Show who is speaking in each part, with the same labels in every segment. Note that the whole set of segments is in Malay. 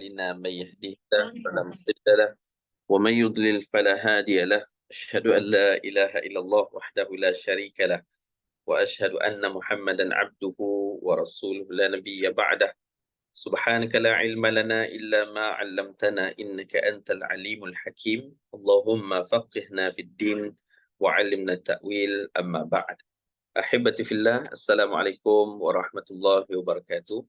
Speaker 1: إن من يهده الله فلا مضل له ومن يضلل فلا هادي له. أشهد أن لا إله إلا الله وحده لا شريك له وأشهد أن محمدا عبده ورسوله لا نبي بعده. سبحانك لا علم لنا إلا ما علمتنا إنك أنت العليم الحكيم. اللهم فقهنا في الدين وعلمنا التأويل. أما بعد، أحبتي في الله، السلام عليكم ورحمة الله وبركاته.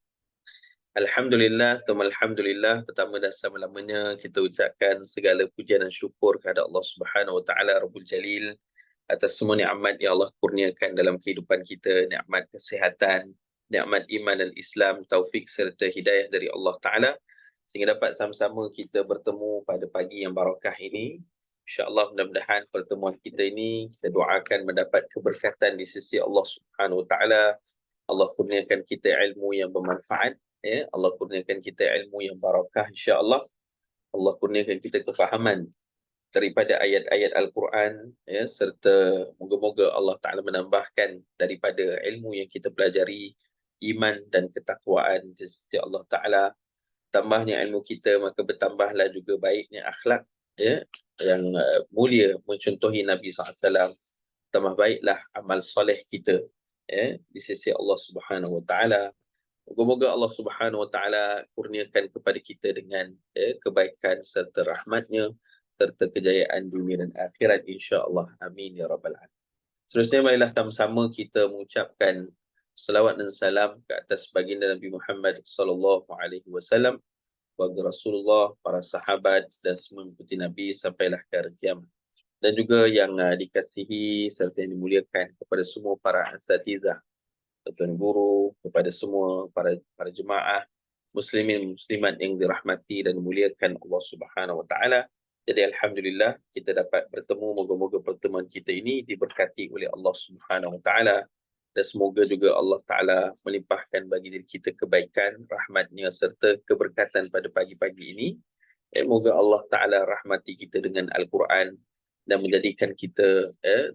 Speaker 1: Alhamdulillah, alhamdulillah. Pertama dan selama-lamanya kita ucapkan segala pujian dan syukur kepada Allah Subhanahu Wa Taala Rabbul Jalil atas semua nikmat yang Allah kurniakan dalam kehidupan kita, nikmat kesihatan, nikmat iman dan Islam, taufik serta hidayah dari Allah Taala sehingga dapat sama-sama kita bertemu pada pagi yang barakah ini. InsyaAllah mudah-mudahan pertemuan kita ini kita doakan mendapat keberkatan di sisi Allah Subhanahu Wa Taala. Allah kurniakan kita ilmu yang bermanfaat, ya. Allah kurniakan kita ilmu yang barakah, insya-Allah. Allah kurniakan kita kefahaman daripada ayat-ayat Al-Quran, ya, serta moga-moga Allah Ta'ala menambahkan daripada ilmu yang kita pelajari iman dan ketakwaan di sisi Allah Ta'ala. Tambahnya ilmu kita, maka bertambahlah juga baiknya akhlak, ya, yang mulia mencontohi Nabi SAW. Tambah baiklah amal soleh kita, ya, di sisi Allah Subhanahu Wa Taala. Moga-moga Allah Subhanahu Wa Taala kurniakan kepada kita dengan kebaikan serta rahmatnya serta kejayaan dunia dan akhirat, insya-Allah. Amin ya rabbal alamin. Seterusnya marilah sama-sama kita mengucapkan selawat dan salam ke atas baginda Nabi Muhammad sallallahu alaihi wasallam, keluarga Rasulullah, para sahabat dan semua mengikuti Nabi sampailah ke hari kiamat. Dan juga yang dikasihi serta yang dimuliakan kepada semua para asatizah, tuan guru, kepada semua para jemaah muslimin muslimat yang dirahmati dan dimuliakan Allah Subhanahu Wa Taala. Jadi alhamdulillah kita dapat bertemu, moga-moga pertemuan kita ini diberkati oleh Allah Subhanahu Wa Taala dan semoga juga Allah Taala melimpahkan bagi diri kita kebaikan, rahmatnya serta keberkatan pada pagi-pagi ini. Moga Allah Taala rahmati kita dengan Al-Quran dan menjadikan kita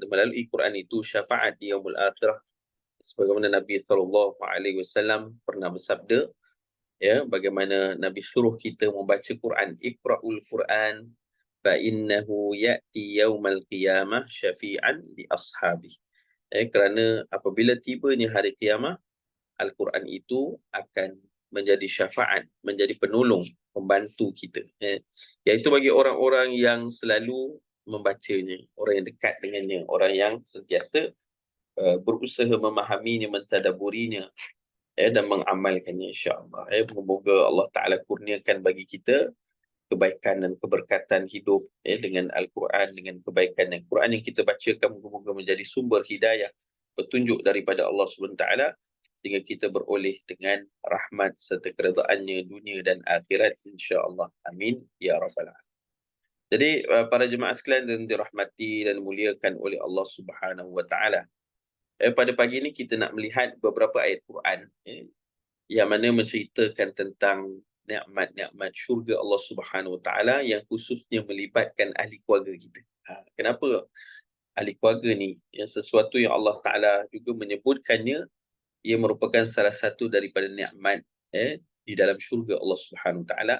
Speaker 1: melalui Quran itu syafaat di yaumul akhirah. Sebagaimana Nabi SAW pernah bersabda, ya, bagaimana Nabi suruh kita membaca Quran, Iqra'ul Quran fa innahu ya'ti yaumal qiyamah syafi'an li ashabi. Kerana apabila tibanya hari kiamat, Al-Quran itu akan menjadi syafaat, menjadi penolong, membantu kita, iaitu bagi orang-orang yang selalu membacanya, orang yang dekat dengannya, orang yang sentiasa berusaha memahaminya, mentadaburinya, dan mengamalkannya, insya-Allah. Semoga Allah Ta'ala kurniakan bagi kita kebaikan dan keberkatan hidup dengan Al-Quran, dengan kebaikan dan Quran yang kita bacakan, moga-moga menjadi sumber hidayah, petunjuk daripada Allah SWT, sehingga kita beroleh dengan rahmat serta keredaannya dunia dan akhirat, insya-Allah. Amin ya rabbal alamin. Jadi para jemaah sekalian yang dirahmati dan dimuliakan oleh Allah Subhanahu Wa Taala, pada pagi ini kita nak melihat beberapa ayat Quran yang mana menceritakan tentang nikmat-nikmat syurga Allah Subhanahu Wa Taala yang khususnya melibatkan ahli keluarga kita. Kenapa ahli keluarga ni? Yang sesuatu yang Allah Taala juga menyebutkannya, ia merupakan salah satu daripada nikmat di dalam syurga Allah Subhanahu Wa Taala.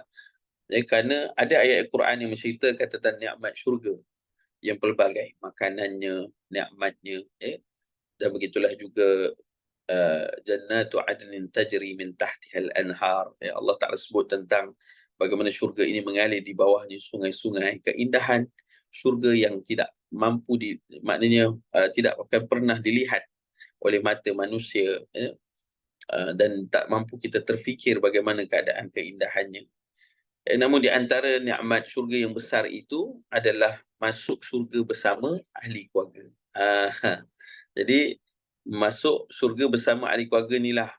Speaker 1: Kerana ada ayat Quran yang menceritakan tentang nikmat syurga yang pelbagai, makanannya, nikmatnya, dan begitulah juga jannatu adnin tajri min tahtiha al-anhar. Allah Ta'ala sebut tentang bagaimana syurga ini mengalir di bawahnya sungai-sungai, keindahan syurga yang tidak mampu maknanya tidak akan pernah dilihat oleh mata manusia, dan tak mampu kita terfikir bagaimana keadaan keindahannya. Namun di antara nikmat syurga yang besar itu adalah masuk syurga bersama ahli keluarga. Jadi masuk syurga bersama ahli keluarga inilah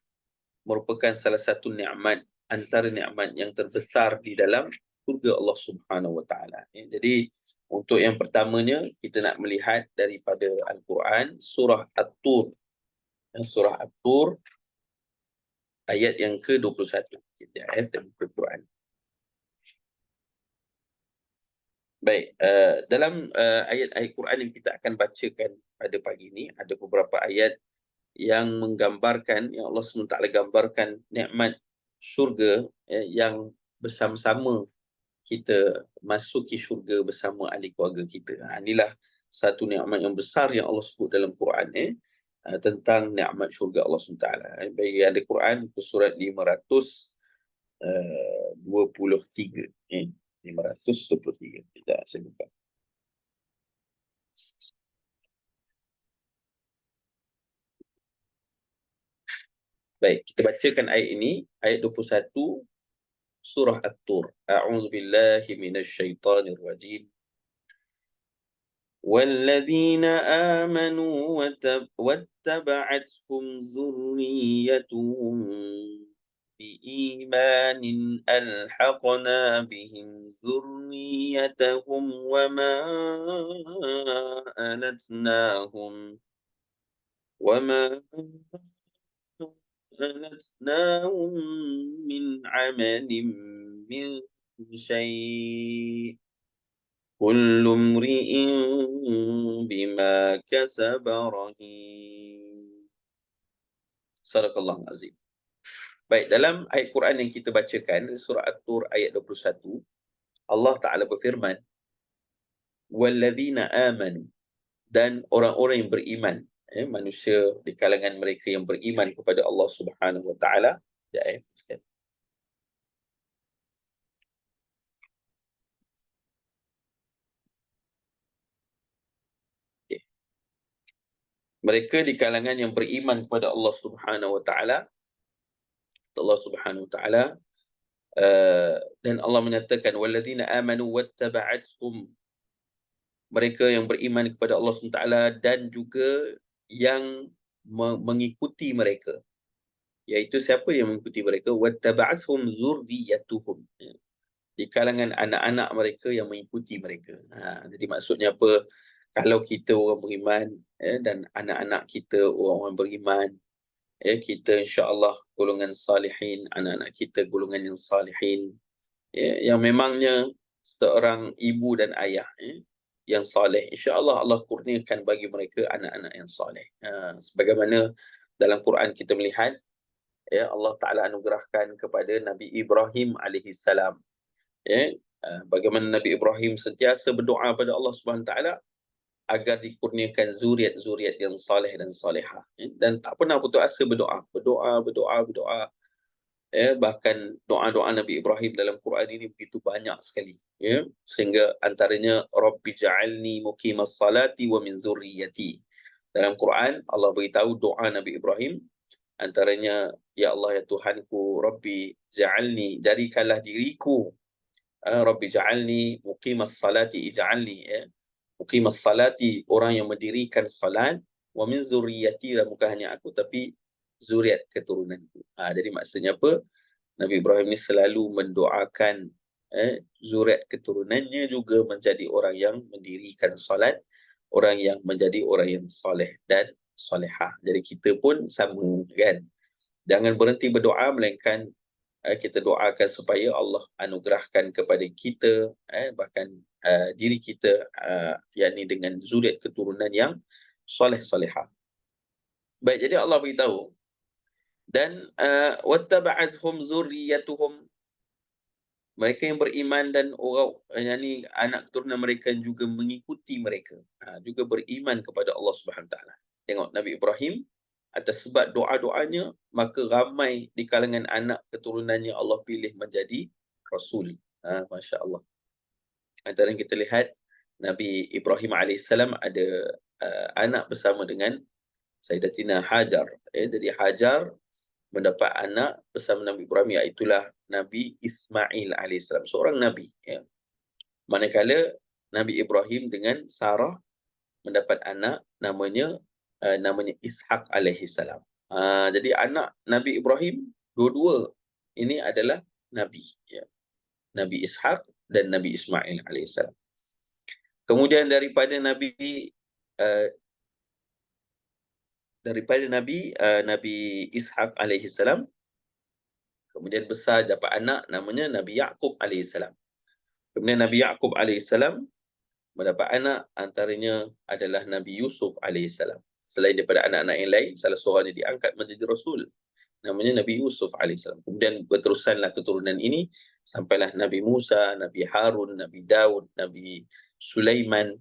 Speaker 1: merupakan salah satu nikmat, antara nikmat yang terbesar di dalam syurga Allah Subhanahu Wa Taala. Jadi untuk yang pertamanya kita nak melihat daripada Al-Quran, surah At-Tur. Surah At-Tur ayat yang ke-21. Ayat dalam Al-Quran. Baik, dalam ayat-ayat Quran yang kita akan bacakan pada pagi ini, ada beberapa ayat yang menggambarkan, yang Allah SWT gambarkan nikmat syurga yang bersama-sama kita masuki syurga bersama ahli keluarga kita. Inilah satu nikmat yang besar yang Allah sebut dalam Quran tentang nikmat syurga Allah SWT. Bagi ada Quran surat 523. 523. Tidak saya buka. Baik, kita bacakan ayat ini, ayat 21 surah At-Tur. A'udzubillahi minasyaitonir rajim. والذين آمنوا واتبعتهم ذريتهم بإيمان ألحقنا بهم ذريتهم وما ألتناهم من عمل من شيء كل امرئ بما كسب رهين. Sadaqallahu azim. Baik, dalam ayat Quran yang kita bacakan, surah At-Tur ayat 21, Allah Ta'ala berfirman, وَالَّذِينَ آمَنُوا, dan orang-orang yang beriman, manusia di kalangan mereka yang beriman kepada Allah Subhanahu Wa Ta'ala. Mereka di kalangan yang beriman kepada Allah Subhanahu Wa Ta'ala, Allah Subhanahu Wa Ta'ala, dan Allah menyatakan walladzina amanu wattaba'athum, mereka yang beriman kepada Allah SWT dan juga yang mengikuti mereka, iaitu siapa yang mengikuti mereka? Wattaba'athum zurriyatuhum, di kalangan anak-anak mereka yang mengikuti mereka. Jadi maksudnya apa? Kalau kita orang beriman dan anak-anak kita orang-orang beriman, kita insya-Allah golongan salihin, anak-anak kita golongan yang salihin, yang memangnya seorang ibu dan ayah yang soleh, insya-Allah Allah kurniakan bagi mereka anak-anak yang soleh. Sebagaimana dalam Quran kita melihat, Allah Ta'ala anugerahkan kepada Nabi Ibrahim alaihi salam, bagaimana Nabi Ibrahim sentiasa berdoa pada Allah Subhanahu Ta'ala agar dikurniakan zuriat-zuriat yang soleh dan solehah, dan tak pernah putus asa berdoa. Bahkan doa-doa Nabi Ibrahim dalam Quran ini begitu banyak sekali, sehingga antaranya Rabbi ja'alni muqimas salati wa min zurriyati. Dalam Quran Allah beritahu doa Nabi Ibrahim, antaranya, ya Allah ya Tuhanku, Rabbi ja'alni, jadikanlah diriku, Rabbi ja'alni muqimas salati, ij'alni muqimas salati, orang yang mendirikan salat, wa min zurriyati, dan bukan hanya aku tapi zuriat keturunanku. Jadi maksudnya apa? Nabi Ibrahim ni selalu mendoakan zuriat keturunannya juga menjadi orang yang mendirikan solat, orang yang menjadi orang yang soleh dan solehah. Jadi kita pun sama, kan? Jangan berhenti berdoa, melainkan kita doakan supaya Allah anugerahkan kepada kita, bahkan diri kita, yakni dengan zuriat keturunan yang soleh-solehah. Baik, jadi Allah beritahu, dan wattaba'athum zurriyatuhum, mereka yang beriman dan orang yakni anak keturunan mereka juga mengikuti mereka, juga beriman kepada Allah Subhanahu Taala. Tengok Nabi Ibrahim, atas sebab doa-doanya, maka ramai di kalangan anak keturunannya Allah pilih menjadi rasul. Masya-Allah. Antara yang kita lihat, Nabi Ibrahim alaihissalam ada anak bersama dengan Sayyidatina Hajar. Jadi Hajar mendapat anak bersama Nabi Ibrahim, iaitulah Nabi Ismail alaihissalam, seorang Nabi. Manakala Nabi Ibrahim dengan Sarah mendapat anak namanya Ishak alaihissalam. Jadi anak Nabi Ibrahim dua-dua ini adalah Nabi. Nabi Ishak dan Nabi Ismail alaihissalam. Kemudian daripada Nabi Nabi Ishak alaihissalam, kemudian besar dapat anak namanya Nabi Yaqub alaihissalam. Kemudian Nabi Yaqub alaihissalam mendapat anak, antaranya adalah Nabi Yusuf alaihissalam. Selain daripada anak-anak yang lain, salah seorangnya diangkat menjadi rasul, namanya Nabi Yusuf alaihissalam. Kemudian berterusanlah keturunan ini sampailah Nabi Musa, Nabi Harun, Nabi Daud, Nabi Sulaiman,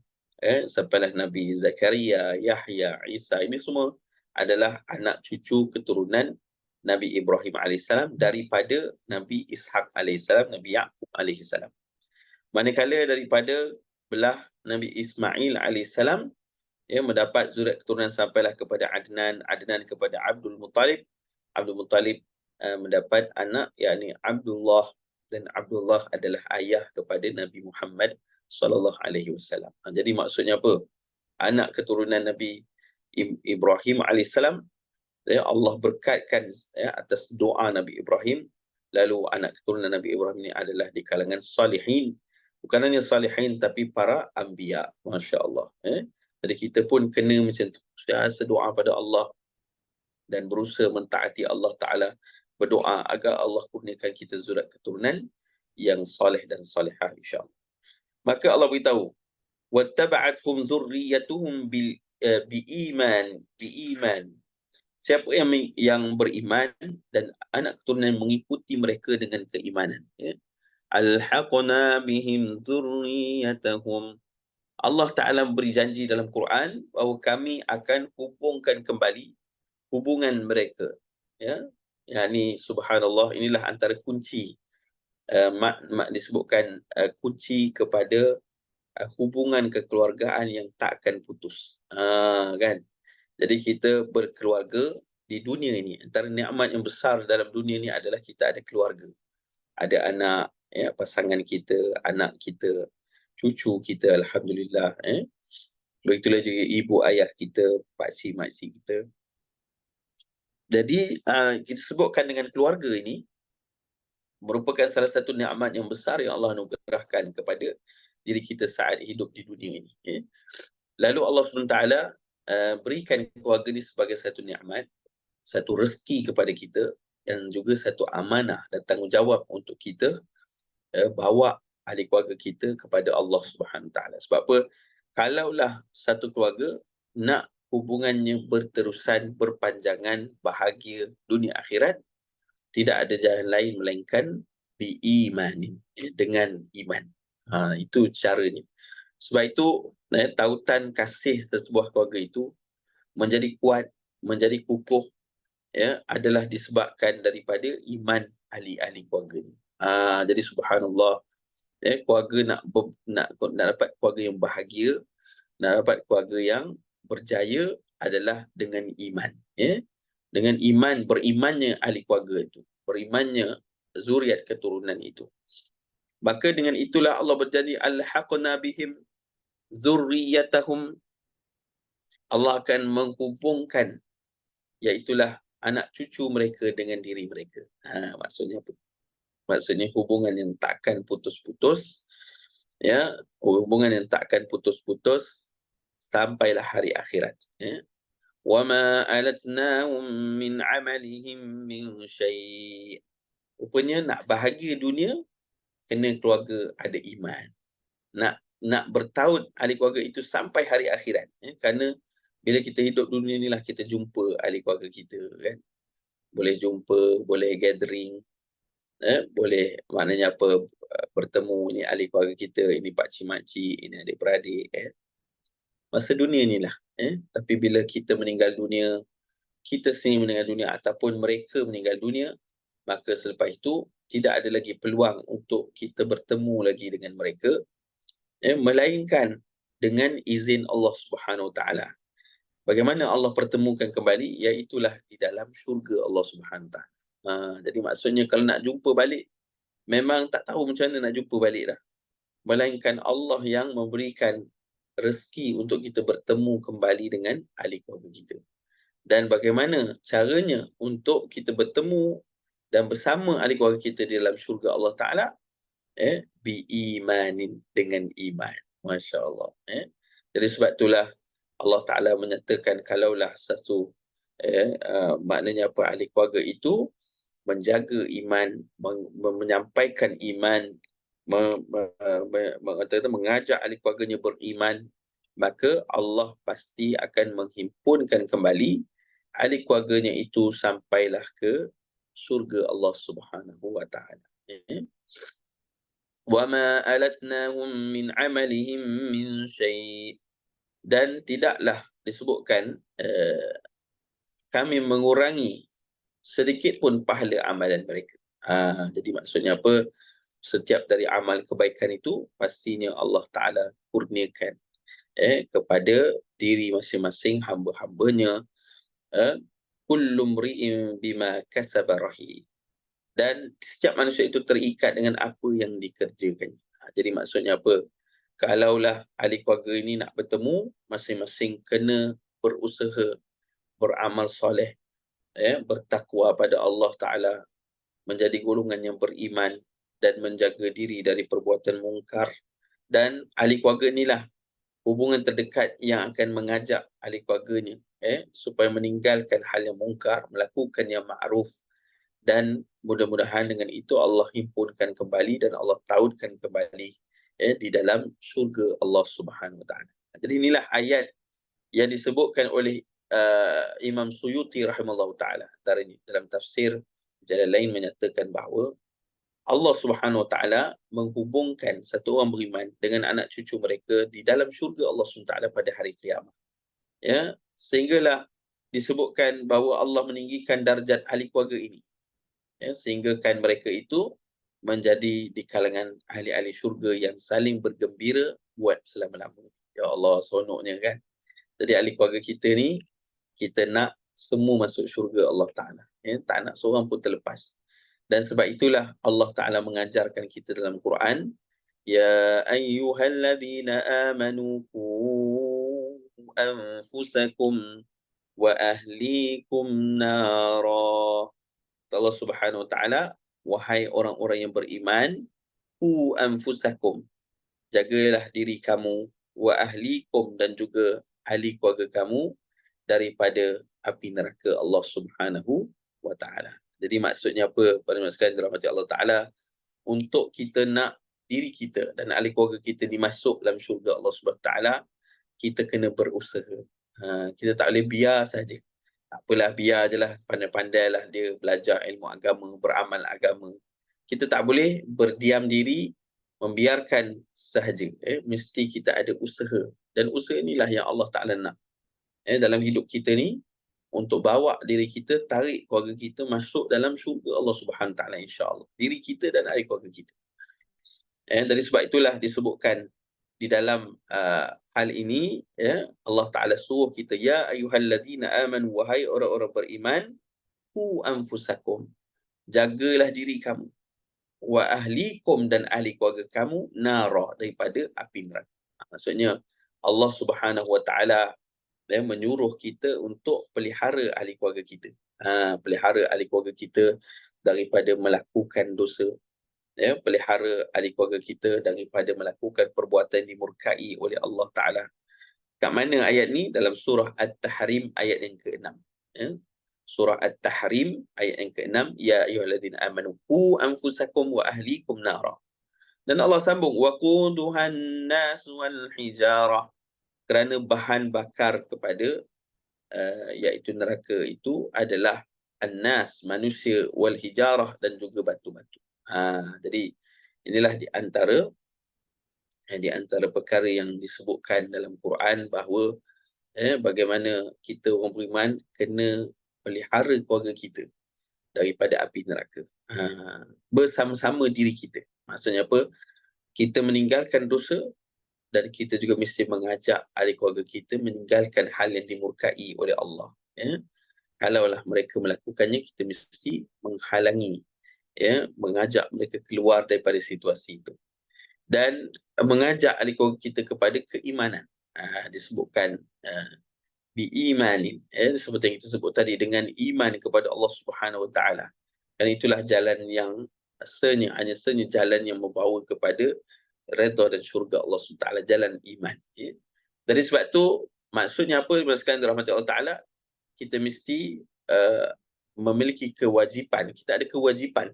Speaker 1: sampailah Nabi Zakaria, Yahya, Isa. Ini semua adalah anak cucu keturunan Nabi Ibrahim alaihissalam daripada Nabi Ishaq alaihissalam, Nabi Yaqub alaihissalam. Manakala daripada belah Nabi Ismail alaihissalam, mendapat zuriat keturunan sampailah kepada Adnan, Adnan kepada Abdul Muttalib, Abdul Muttalib mendapat anak yakni Abdullah, dan Abdullah adalah ayah kepada Nabi Muhammad sallallahu alaihi wasallam. Jadi maksudnya apa? Anak keturunan Nabi Ibrahim alaihissalam, Allah berkatkan atas doa Nabi Ibrahim, lalu anak keturunan Nabi Ibrahim ini adalah di kalangan salihin, bukan hanya salihin tapi para anbiya. Masya-Allah. Jadi kita pun kena macam tu, doa pada Allah dan berusaha mentaati Allah Ta'ala, berdoa agar Allah kurniakan kita zuriat keturunan yang soleh dan solehah, insyaAllah. Maka Allah beritahu, wattaba'athum zurriyatuhum biiman. Siapa yang beriman dan anak keturunan mengikuti mereka dengan keimanan, alhaqna bihim zurriyatahum. Allah Ta'ala beri janji dalam Quran bahawa kami akan hubungkan kembali hubungan mereka. Ini subhanallah, inilah antara kunci disebutkan kunci kepada hubungan kekeluargaan yang takkan putus. Kan? Jadi kita berkeluarga di dunia ini, antara nikmat yang besar dalam dunia ini adalah kita ada keluarga. Ada anak, pasangan kita, anak kita, cucu kita, alhamdulillah. Begitulah juga ibu ayah kita, pakcik makcik kita. Jadi kita sebutkan dengan keluarga ini merupakan salah satu nikmat yang besar yang Allah anugerahkan kepada diri kita saat hidup di dunia ini. Lalu Allah SWT berikan keluarga ini sebagai satu nikmat, satu rezeki kepada kita, dan juga satu amanah dan tanggungjawab untuk kita bawa ahli keluarga kita kepada Allah SWT. Sebab apa? Kalaulah satu keluarga nak hubungannya berterusan, berpanjangan, bahagia dunia akhirat, tidak ada jalan lain melainkan biimanin, dengan iman. Itu caranya. Sebab itu tautan kasih sebuah keluarga itu menjadi kuat, menjadi kukuh, adalah disebabkan daripada iman ahli-ahli keluarga ni. Jadi subhanallah, keluarga nak dapat keluarga yang bahagia, nak dapat keluarga yang berjaya adalah dengan iman. Dengan iman, berimannya ahli keluarga itu, berimannya zuriat keturunan itu. Maka dengan itulah Allah berjanji, alhaqna bihim zurriyatahum. Allah akan menghubungkan, iaitulah anak cucu mereka dengan diri mereka. Maksudnya apa? Maksudnya hubungan yang takkan putus-putus, hubungan yang takkan putus-putus sampailah hari akhirat. وَمَا أَلَتْنَاهُمْ مِنْ عَمَلِهِمْ مِنْ شَيْءٍ. Rupanya nak bahagia dunia, kena keluarga ada iman. Nak bertaut ahli keluarga itu sampai hari akhirat. Kerana bila kita hidup dunia inilah kita jumpa ahli keluarga kita, kan? Boleh jumpa, boleh gathering, boleh, maknanya apa, bertemu, ini ahli keluarga kita, ini pakcik makcik, ini adik-beradik, masa dunia inilah. Tapi bila kita meninggal dunia, kita sendiri meninggal dunia ataupun mereka meninggal dunia, maka selepas itu tidak ada lagi peluang untuk kita bertemu lagi dengan mereka, melainkan dengan izin Allah Subhanahu Wa Taala. Bagaimana Allah pertemukan kembali? Iaitulah di dalam syurga Allah Subhanahu Wa Taala. Jadi maksudnya kalau nak jumpa balik, memang tak tahu macam mana nak jumpa balik dah. Melainkan Allah yang memberikan rezeki untuk kita bertemu kembali dengan ahli keluarga kita. Dan bagaimana caranya untuk kita bertemu dan bersama ahli keluarga kita di dalam syurga Allah Ta'ala? Biimanin, dengan iman. Masya Allah. Jadi sebab itulah Allah Ta'ala menyatakan kalaulah satu maknanya apa, ahli keluarga itu menjaga iman, menyampaikan iman, mengajak ahli keluarganya beriman, maka Allah pasti akan menghimpunkan kembali ahli keluarganya itu sampailah ke surga Allah Subhanahu wa taala. Wa ma alatnahum min amalihim min syai', dan tidaklah disebutkan kami mengurangi sedikit pun pahala amalan mereka. Jadi maksudnya apa? Setiap dari amal kebaikan itu pastinya Allah Ta'ala kurniakan kepada diri masing-masing hamba-hambanya. Kullu mri'in bima kasaba rahim. Dan setiap manusia itu terikat dengan apa yang dikerjakan. Jadi maksudnya apa? Kalaulah ahli keluarga ini nak bertemu, masing-masing kena berusaha beramal soleh, bertakwa pada Allah Ta'ala, menjadi golongan yang beriman dan menjaga diri dari perbuatan mungkar. Dan ahli keluarga inilah hubungan terdekat yang akan mengajak ahli keluarganya supaya meninggalkan hal yang mungkar, melakukan yang ma'ruf, dan mudah-mudahan dengan itu Allah himpunkan kembali dan Allah tautkan kembali di dalam syurga Allah Subhanahu Wa Taala. Jadi inilah ayat yang disebutkan oleh Imam Suyuti rahimahullah taala. Antaranya dalam tafsir jalan lain menyatakan bahawa Allah Subhanahu Wa Taala menghubungkan satu orang beriman dengan anak cucu mereka di dalam syurga Allah Subhanahu Wa Taala pada hari kiamat. Sehinggalah disebutkan bahawa Allah meninggikan darjat ahli keluarga ini, sehingga kan mereka itu menjadi di kalangan ahli-ahli syurga yang saling bergembira buat selama-lamanya. Ya Allah, seronoknya kan. Jadi ahli keluarga kita ni, kita nak semua masuk syurga Allah Ta'ala. Tak nak seorang pun terlepas. Dan sebab itulah Allah Ta'ala mengajarkan kita dalam Quran, Ya ayyuhalladzina amanu qu anfusakum wa ahlikum nara. Allah Subhanahu Wa Taala, wahai orang-orang yang beriman, qu anfusakum, jagalah diri kamu, wa ahlikum, dan juga ahli keluarga kamu daripada api neraka Allah Subhanahu Wa Taala. Jadi maksudnya apa? Pada sekalian dirahmati Allah Taala, untuk kita nak diri kita dan ahli keluarga kita dimasuk dalam syurga Allah Subhanahu Wa Taala, kita kena berusaha. Kita tak boleh biar saja. Tak apalah, biar je lah, pandai-pandailah dia belajar ilmu agama, beramal agama. Kita tak boleh berdiam diri, membiarkan sahaja. Mesti kita ada usaha. Dan usaha inilah yang Allah Ta'ala nak. Dalam hidup kita ni, untuk bawa diri kita, tarik keluarga kita masuk dalam syurga Allah Subhanahu Ta'ala, insyaAllah. Diri kita dan ahli keluarga kita. Dari sebab itulah disebutkan di dalam hal ini, Allah Ta'ala suruh kita, Ya ayyuhalladzina amanu, wahai orang-orang beriman, qu anfusakum, jagalah diri kamu, wa ahlikum, dan ahli keluarga kamu, nara, daripada api neraka. Maksudnya Allah Subhanahu Wa Ta'ala menyuruh kita untuk pelihara ahli keluarga kita. Pelihara ahli keluarga kita daripada melakukan dosa, pelihara ahli keluarga kita daripada melakukan perbuatan dimurkai oleh Allah Ta'ala. Kat mana ayat ni? Dalam surah At-Tahrim ayat yang ke-6. Surah At-Tahrim ayat yang ke-6, Ya ayyuhalladzina amanu qu anfusakum wa ahlikum nara. Dan Allah sambung, wa quduhan nas wal hijarah, kerana bahan bakar kepada iaitu neraka itu adalah an-nas, manusia, wal hijarah, dan juga batu-batu. Jadi inilah di antara perkara yang disebutkan dalam Quran bahawa bagaimana kita orang beriman kena pelihara keluarga kita daripada api neraka. Bersama-sama diri kita. Maksudnya apa? Kita meninggalkan dosa dan kita juga mesti mengajak ahli keluarga kita meninggalkan hal yang dimurkai oleh Allah. Kalaulah mereka melakukannya, kita mesti menghalangi, mengajak mereka keluar daripada situasi itu, dan mengajak ahli keluarga kita kepada keimanan. Disebutkan biimanin, seperti yang kita sebut tadi, dengan iman kepada Allah Subhanahu Wa Taala. Dan itulah jalan yang hanya jalan yang membawa kepada redha dan syurga Allah Subhanahu Wa Taala, jalan iman. Dari sebab tu, maksudnya apa? Sekalian dirahmati Allah Taala, kita mesti memiliki kewajipan. Kita ada kewajipan,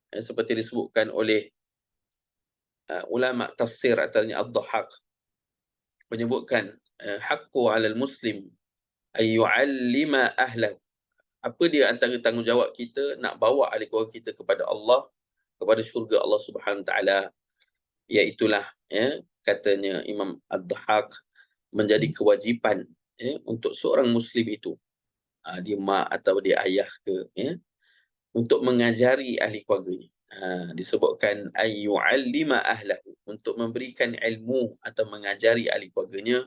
Speaker 1: seperti disebutkan oleh ulama tafsir, antaranya Ad-Dhahhak, menyebutkan haqqu 'alal muslim ayyu'allima ahlahu. Apa dia antara tanggungjawab kita nak bawa ahli keluarga kita kepada Allah, kepada syurga Allah Subhanahu taala, iaitulah katanya Imam Ad-Dhahhak, menjadi kewajipan untuk seorang muslim itu, dia mak atau dia ayah ke, untuk mengajari ahli keluarganya. Disebutkan ayyu'allima ahlahu, untuk memberikan ilmu atau mengajari ahli keluarganya.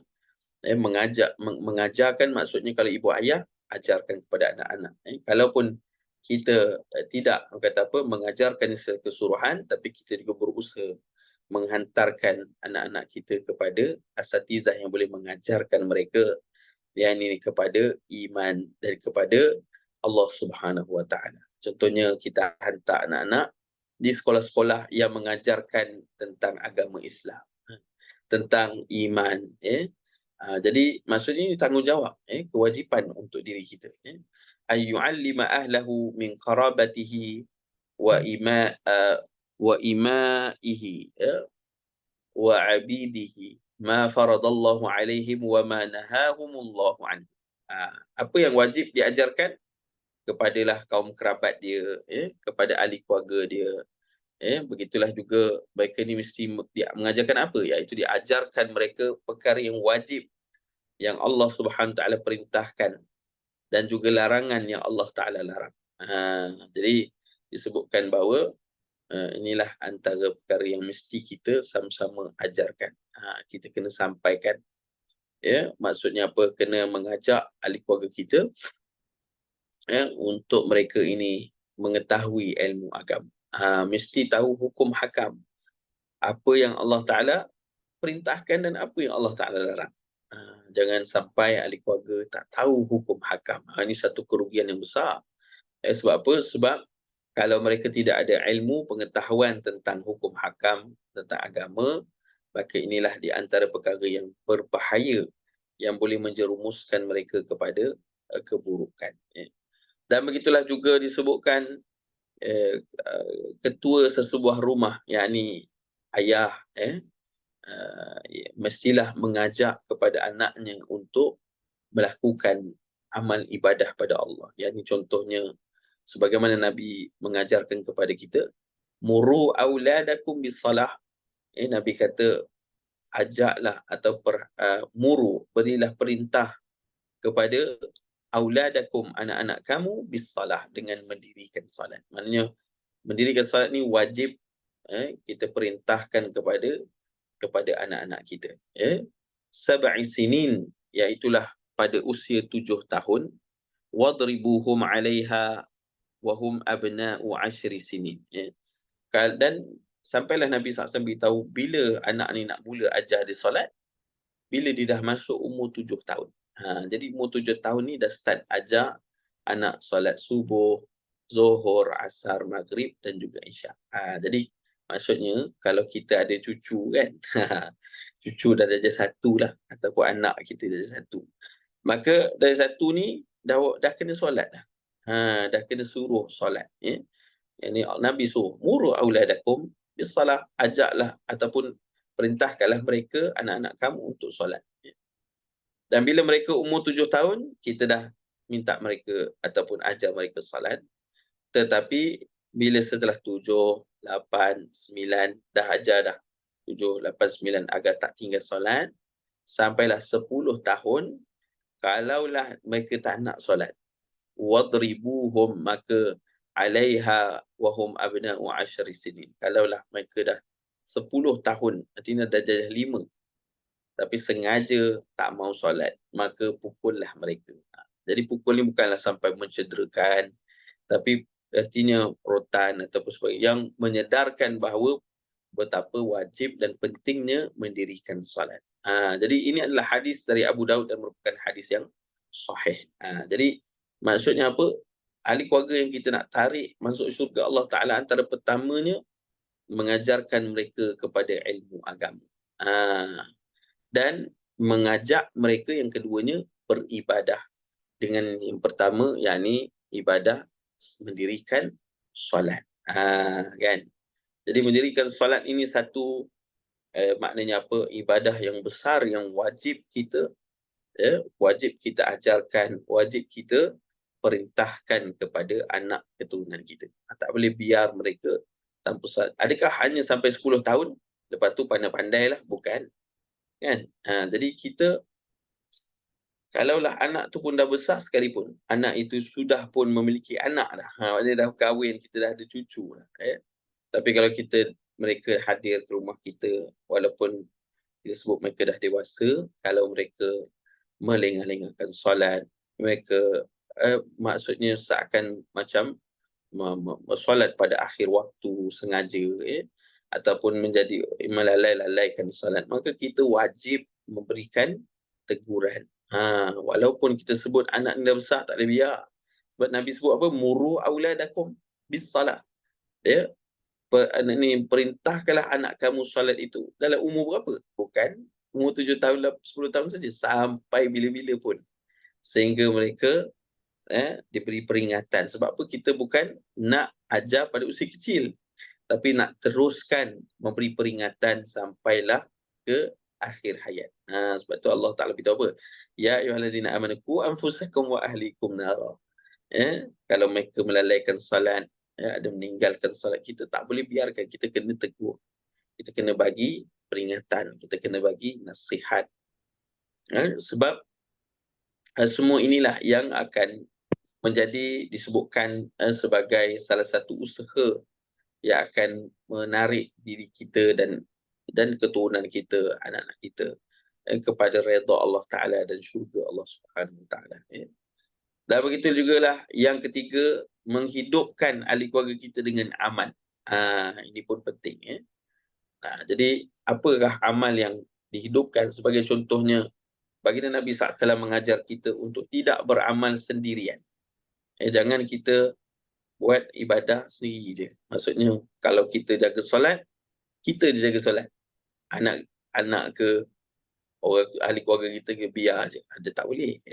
Speaker 1: Mengajarkan maksudnya kalau ibu ayah ajarkan kepada anak-anak. Kalaupun kita tidak kata apa mengajarkan secara keseluruhan, tapi kita juga berusaha menghantarkan anak-anak kita kepada asatizah yang boleh mengajarkan mereka yang ini kepada iman dan kepada Allah Subhanahu Wa Taala. Contohnya kita hantar anak-anak di sekolah-sekolah yang mengajarkan tentang agama Islam, tentang iman. Jadi maksudnya ini tanggungjawab, kewajipan untuk diri kita. Ayyu'allima ahlahu min qarabatihi wa imaihi wa abidihi ma faradallahu alaihim wa ma nahahumullahu anhu. Apa yang wajib diajarkan kepadalah kaum kerabat dia, kepada ahli keluarga dia. Begitulah juga mereka ni mesti mengajarkan apa? Iaitu diajarkan mereka perkara yang wajib yang Allah Subhanahu taala perintahkan dan juga larangan yang Allah taala larang. Jadi disebutkan bahawa inilah antara perkara yang mesti kita sama-sama ajarkan. Kita kena sampaikan, maksudnya apa? Kena mengajak ahli keluarga kita untuk mereka ini mengetahui ilmu agama. Mesti tahu hukum hakam, apa yang Allah Ta'ala perintahkan dan apa yang Allah Ta'ala larang. Jangan sampai ahli keluarga tak tahu hukum hakam. Ini satu kerugian yang besar. Sebab apa? Sebab kalau mereka tidak ada ilmu, pengetahuan tentang hukum hakam, tentang agama, maka inilah di antara perkara yang berbahaya yang boleh menjerumuskan mereka kepada keburukan. Dan begitulah juga disebutkan ketua sesebuah rumah, yakni ayah, mestilah mengajak kepada anaknya untuk melakukan amal ibadah pada Allah. Yakni contohnya sebagaimana Nabi mengajarkan kepada kita, muru auladakum bisalah. Nabi kata ajaklah atau muru, berilah perintah kepada auladakum, anak-anak kamu, bisalah, dengan mendirikan salat. Maknanya mendirikan salat ni wajib, kita perintahkan kepada anak-anak kita. Sab'i sinin, iaitulah pada usia 7 tahun, wadribuhum 'alaiha wa hum abna'u 10 sinin. Dan sampailah Nabi SAW beritahu bila anak ni nak mula ajar dia solat, bila dia dah masuk umur 7 tahun. Jadi umur 7 tahun ni dah start ajar anak solat subuh, zuhur, asar, maghrib dan juga isyak. Jadi maksudnya kalau kita ada cucu kan, cucu dah darjah 1 lah, ataupun anak kita darjah 1, maka darjah 1 ni dah kena solat dah. Dah kena suruh solat. Yang ni Nabi suruh, muru auladakum bisalah, ajaklah ataupun perintahkanlah mereka, anak-anak kamu, untuk solat. Dan bila mereka umur 7 tahun, kita dah minta mereka ataupun ajar mereka salat. Tetapi bila setelah 7, 8, 9, dah ajar dah 7, 8, 9 agar tak tinggal salat, sampailah 10 tahun, kalaulah mereka tak nak solat, wadribuhum, maka alaiha wahum abna'u 10 sinin. Kalaulah mereka dah 10 tahun, artinya dah darjah 5, tapi sengaja tak mau solat, maka pukullah mereka. Jadi pukul ni bukanlah sampai mencederakan, tapi artinya rotan ataupun sebagainya, yang menyedarkan bahawa betapa wajib dan pentingnya mendirikan solat. Jadi ini adalah hadis dari Abu Daud dan merupakan hadis yang sahih. Jadi maksudnya apa? Ahli keluarga yang kita nak tarik masuk syurga Allah Ta'ala, antara pertamanya mengajarkan mereka kepada ilmu agama. Dan mengajak mereka yang keduanya beribadah. Dengan yang pertama, yakni ibadah mendirikan solat. Kan? Jadi mendirikan solat ini satu maknanya apa? Ibadah yang besar yang wajib kita wajib kita ajarkan, wajib kita perintahkan kepada anak keturunan kita. Tak boleh biar mereka tanpa salat. Adakah hanya sampai 10 tahun lepas tu pandai-pandailah? Bukan, kan? Jadi kita, kalaulah anak tu pun dah besar sekalipun, anak itu sudah pun memiliki anak dah, dia dah kahwin, kita dah ada cucu dah, tapi kalau mereka hadir ke rumah kita, walaupun kita sebut mereka dah dewasa, kalau mereka melengah-lengahkan solat, mereka maksudnya seakan macam solat pada akhir waktu sengaja, ataupun menjadi melalai-lalaikan solat, maka kita wajib memberikan teguran. Walaupun kita sebut anak dah besar, tak boleh biar. Sebab Nabi sebut apa? Muru auladakum bis salah. Perintahkanlah anak kamu solat itu. Dalam umur berapa? Bukan umur 7 tahun, 10 tahun saja, sampai bila-bila pun. Sehingga mereka diberi peringatan. Sebab apa? Kita bukan nak ajar pada usia kecil, tapi nak teruskan memberi peringatan sampailah ke akhir hayat. Sebab tu Allah Ta'ala beritahu apa? Ya ayyuhallazina amanu qu anfusakum wa ahlikum nara. Kalau mereka melalaikan solat, ada meninggalkan solat, kita tak boleh biarkan, kita kena tegur. Kita kena bagi peringatan, kita kena bagi nasihat. Sebab semua inilah yang akan menjadi disebutkan sebagai salah satu usaha yang akan menarik diri kita dan keturunan kita, anak-anak kita kepada redha Allah Ta'ala dan syurga Allah Subhanahu Wa Ta'ala. Dan begitu jugalah yang ketiga, menghidupkan ahli keluarga kita dengan amal. Ini pun penting. Jadi apakah amal yang dihidupkan? Sebagai contohnya, baginda Nabi SAW mengajar kita untuk tidak beramal sendirian. Jangan kita buat ibadah sendiri je. Maksudnya kalau kita jaga solat, kita je jaga solat. Anak ke orang ahli keluarga kita ke biar je. Tak boleh.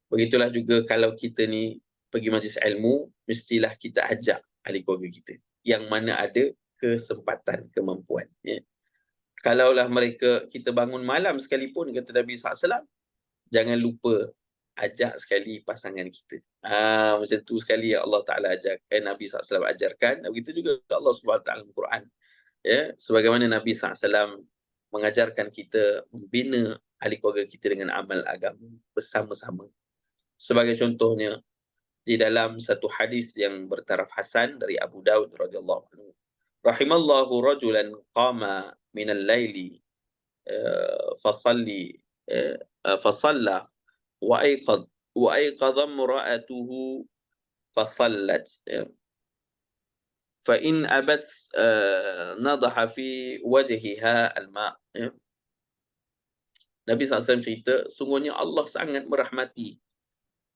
Speaker 1: Begitulah juga kalau kita ni pergi majlis ilmu, mestilah kita ajak ahli keluarga kita yang mana ada kesempatan, kemampuan. Kalaulah kita bangun malam sekalipun, kata Nabi SAW, jangan lupa ajak sekali pasangan kita. Macam tu sekali yang Allah Ta'ala Nabi SAW ajarkan. Begitu juga Allah SWT dalam Quran. Sebagaimana Nabi SAW mengajarkan kita membina ahli keluarga kita dengan amal agama bersama-sama. Sebagai contohnya, di dalam satu hadis yang bertaraf hasan dari Abu Daud radhiyallahu anhu, rahimallahu rajulan qama minal laili fasalla wa ayqadha imra'atuhu fasallat fa in abat nadaha fi wajhiha al-ma'. Nabi SAW cerita, sungguhnya Allah sangat merahmati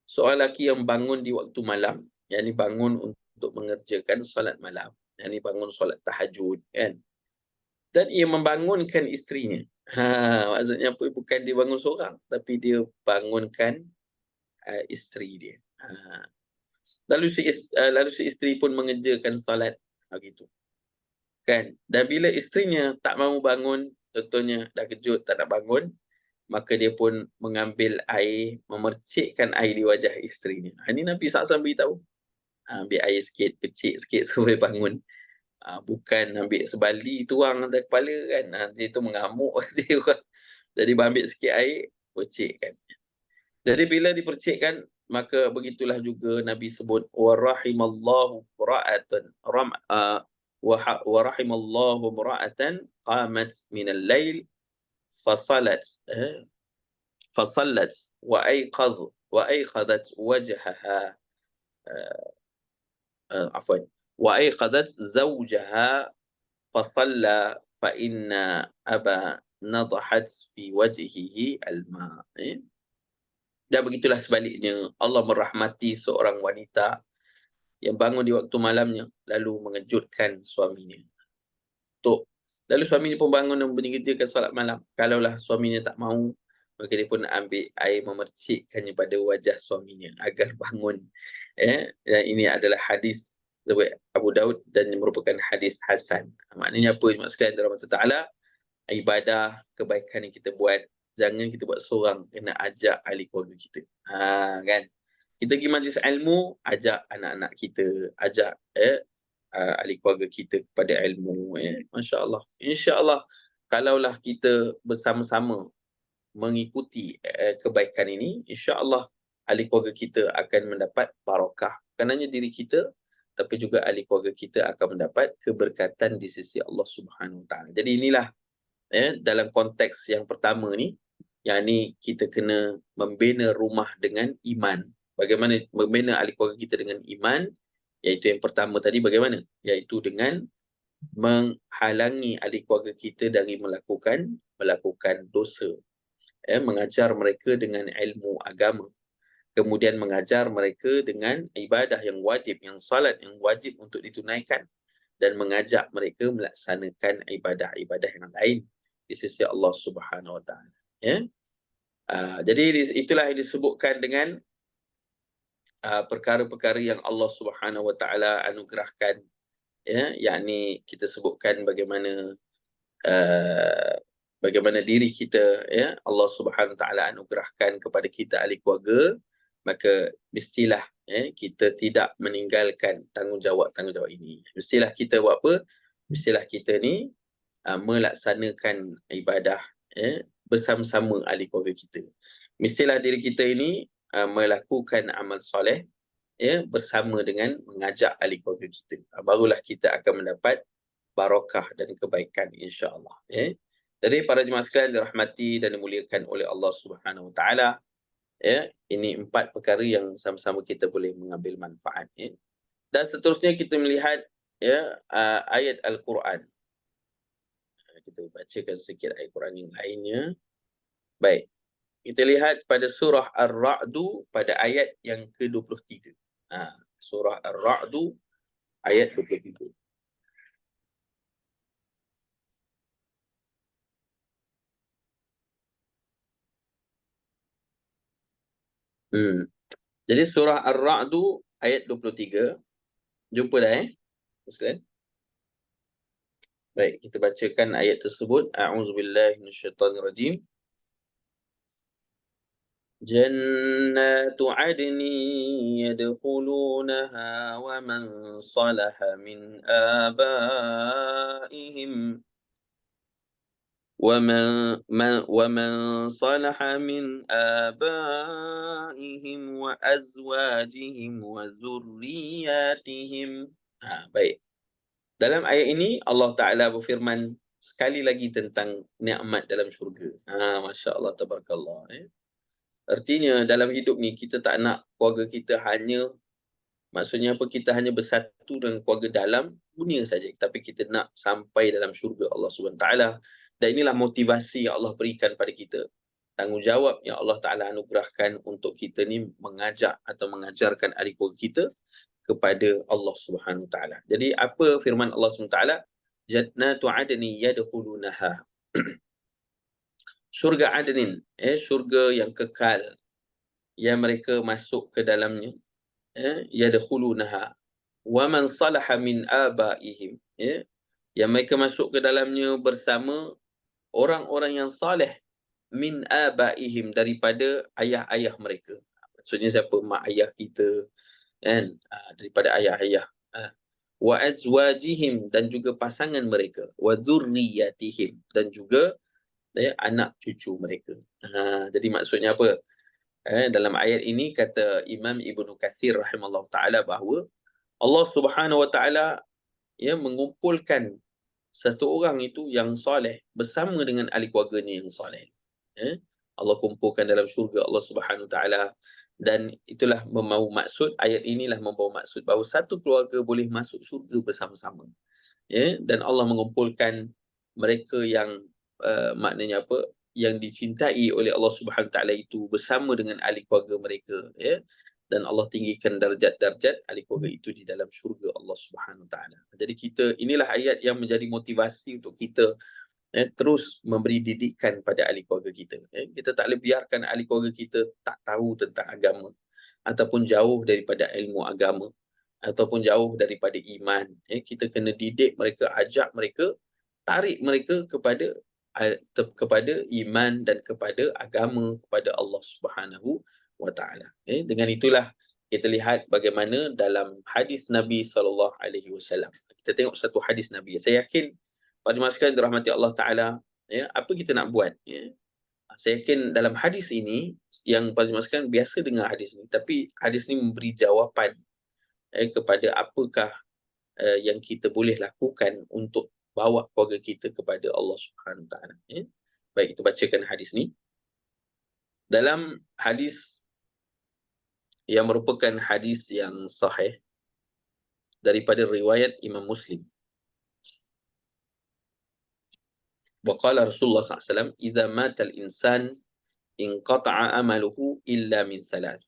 Speaker 1: seorang lelaki yang bangun di waktu malam, yakni bangun untuk mengerjakan solat malam, yakni bangun solat tahajud, kan? Dan ia membangunkan isterinya. Maksudnya apa? Bukan dia bangun seorang, tapi dia bangunkan isteri dia. Lalu si isteri pun mengerjakan solat, begitu. Kan? Dan bila isterinya tak mahu bangun, contohnya dah kejut tak nak bangun, maka dia pun mengambil air, memercikkan air di wajah isterinya. Ini Nabi SAW beritahu. Ambil air sikit, percik sikit supaya bangun. Bukan ambil sebali tuang atas kepala, kan. Nanti tu mengamuk. Jadi ambil sikit air, percikkan. Jadi bila dipercikkan, maka begitulah juga Nabi sebut, wa rahimallahu ra'atan qamat minal lail fasalat وأيقظت وجهها وأيقظت زوجها فصلى فإن أبا نضحت في وجهه الماء. Dan begitulah sebaliknya, Allah merahmati seorang wanita yang bangun di waktu malamnya lalu mengejutkan suaminya. Lalu suaminya pun bangun dan mengerjakan solat malam. Kalaulah suaminya tak mahu, maka dia pun ambil air memercikkannya pada wajah suaminya agar bangun. Dan ini adalah hadis Abu Daud dan merupakan hadis hasan. Maknanya apa? Maksudnya dalam Allah Ta'ala, ibadah, kebaikan yang kita buat, jangan kita buat seorang, kena ajak ahli keluarga kita. Kan? Kita pergi majlis ilmu, ajak anak-anak kita, ajak ahli keluarga kita kepada ilmu. Masya Allah. InsyaAllah, kalaulah kita bersama-sama mengikuti kebaikan ini, insya-Allah ahli keluarga kita akan mendapat barakah. Bukan hanya diri kita, tapi juga ahli keluarga kita akan mendapat keberkatan di sisi Allah Subhanahu Wa Taala. Jadi inilah dalam konteks yang pertama ni, yakni kita kena membina rumah dengan iman. Bagaimana membina ahli keluarga kita dengan iman? Iaitu yang pertama tadi bagaimana? Iaitu dengan menghalangi ahli keluarga kita dari melakukan dosa. Mengajar mereka dengan ilmu agama, kemudian mengajar mereka dengan ibadah yang wajib, yang salat yang wajib untuk ditunaikan, dan mengajak mereka melaksanakan ibadah-ibadah yang lain di sisi Allah Subhanahu Wa Taala. Jadi itulah yang disebutkan dengan perkara-perkara yang Allah Subhanahu Wa Taala anugerahkan, yakni kita sebutkan bagaimana bagaimana diri kita, Allah Subhanahu Wa Taala anugerahkan kepada kita ahli keluarga, maka mestilah kita tidak meninggalkan tanggungjawab ini. Mestilah kita buat apa? Mestilah kita ni melaksanakan ibadah bersama-sama ahli keluarga kita. Mestilah diri kita ini melakukan amal soleh bersama dengan mengajak ahli keluarga kita. Barulah kita akan mendapat barakah dan kebaikan, insya-Allah. Jadi para jemaah sekalian dirahmati dan dimuliakan oleh Allah Subhanahu Wa Taala, ini 4 perkara yang sama-sama kita boleh mengambil manfaat. Dan seterusnya kita melihat ayat Al-Quran. Kita bacakan sedikit ayat Quran yang lainnya. Baik. Kita lihat pada surah Ar-Ra'du pada ayat yang ke-23. Surah Ar-Ra'du ayat 23. Jadi surah Ar-Ra'du ayat 23. Jumpa dah Muslim? Baik, kita bacakan ayat tersebut. A'udzubillahi minasyaitonirrajim. Jannatu 'adnin yadkhulunaha wa man salaha min abaihim ومن صلح من آبائهم وأزواجهم وذرياتهم. Baik. Dalam ayat ini Allah Ta'ala berfirman sekali lagi tentang nikmat dalam syurga. Masya Allah, tabarakallah. Artinya dalam hidup ni kita tak nak keluarga kita maksudnya apa, kita hanya bersatu dengan keluarga dalam dunia saja, tapi kita nak sampai dalam syurga Allah Subhanahu Taala. Dan inilah motivasi yang Allah berikan pada kita. Tanggungjawab yang Allah Ta'ala anugerahkan untuk kita ni mengajak atau mengajarkan ahli keluarga kita kepada Allah Subhanahu Ta'ala. Jadi apa firman Allah Subhanahu Ta'ala? Jannatu 'adnin yadkhulunaha. Syurga Adnin, syurga yang kekal, yang mereka masuk ke dalamnya, yadkhulunaha wa man salaha min abaihim, yang mereka masuk ke dalamnya bersama orang-orang yang saleh, min abaihim, daripada ayah-ayah mereka. Maksudnya siapa? Mak ayah kita, kan? Daripada ayah-ayah. Wa azwajihim, dan juga pasangan mereka. Wa dzurriyyatihim, dan juga anak cucu mereka. Jadi maksudnya apa? Dalam ayat ini kata Imam Ibnu Katsir rahimahullah ta'ala bahawa Allah Subhanahu Wa Ta'ala mengumpulkan seseorang itu yang soleh bersama dengan ahli keluarganya yang soleh. Allah kumpulkan dalam syurga Allah Subhanahu Wa Ta'ala. Dan itulah membawa maksud, ayat inilah membawa maksud bahawa satu keluarga boleh masuk syurga bersama-sama. Dan Allah mengumpulkan mereka yang maknanya apa, yang dicintai oleh Allah Subhanahu Wa Ta'ala itu bersama dengan ahli keluarga mereka. Dan Allah tinggikan darjat-darjat ahli keluarga itu di dalam syurga Allah Subhanahu Wa Ta'ala. Jadi inilah ayat yang menjadi motivasi untuk kita terus memberi didikan pada ahli keluarga kita. Kita tak boleh biarkan ahli keluarga kita tak tahu tentang agama, ataupun jauh daripada ilmu agama, ataupun jauh daripada iman. Kita kena didik mereka, ajak mereka, tarik mereka kepada kepada iman dan kepada agama, kepada Allah Subhanahu wa taala. Dengan itulah kita lihat bagaimana dalam hadis Nabi SAW. Kita tengok satu hadis Nabi. Saya yakin pada masa dirahmati Allah Taala, apa kita nak buat? Saya yakin dalam hadis ini, yang pada masa biasa dengar hadis ini, tapi hadis ini memberi jawapan kepada apakah yang kita boleh lakukan untuk bawa keluarga kita kepada Allah Subhanahu Wa Taala. Baik, kita bacakan hadis ni. Dalam hadis yang merupakan hadis yang sahih daripada riwayat Imam Muslim. Waqala Rasulullah SAW, "Idza mata al-insan inqata'a amaluhu illa min thalath."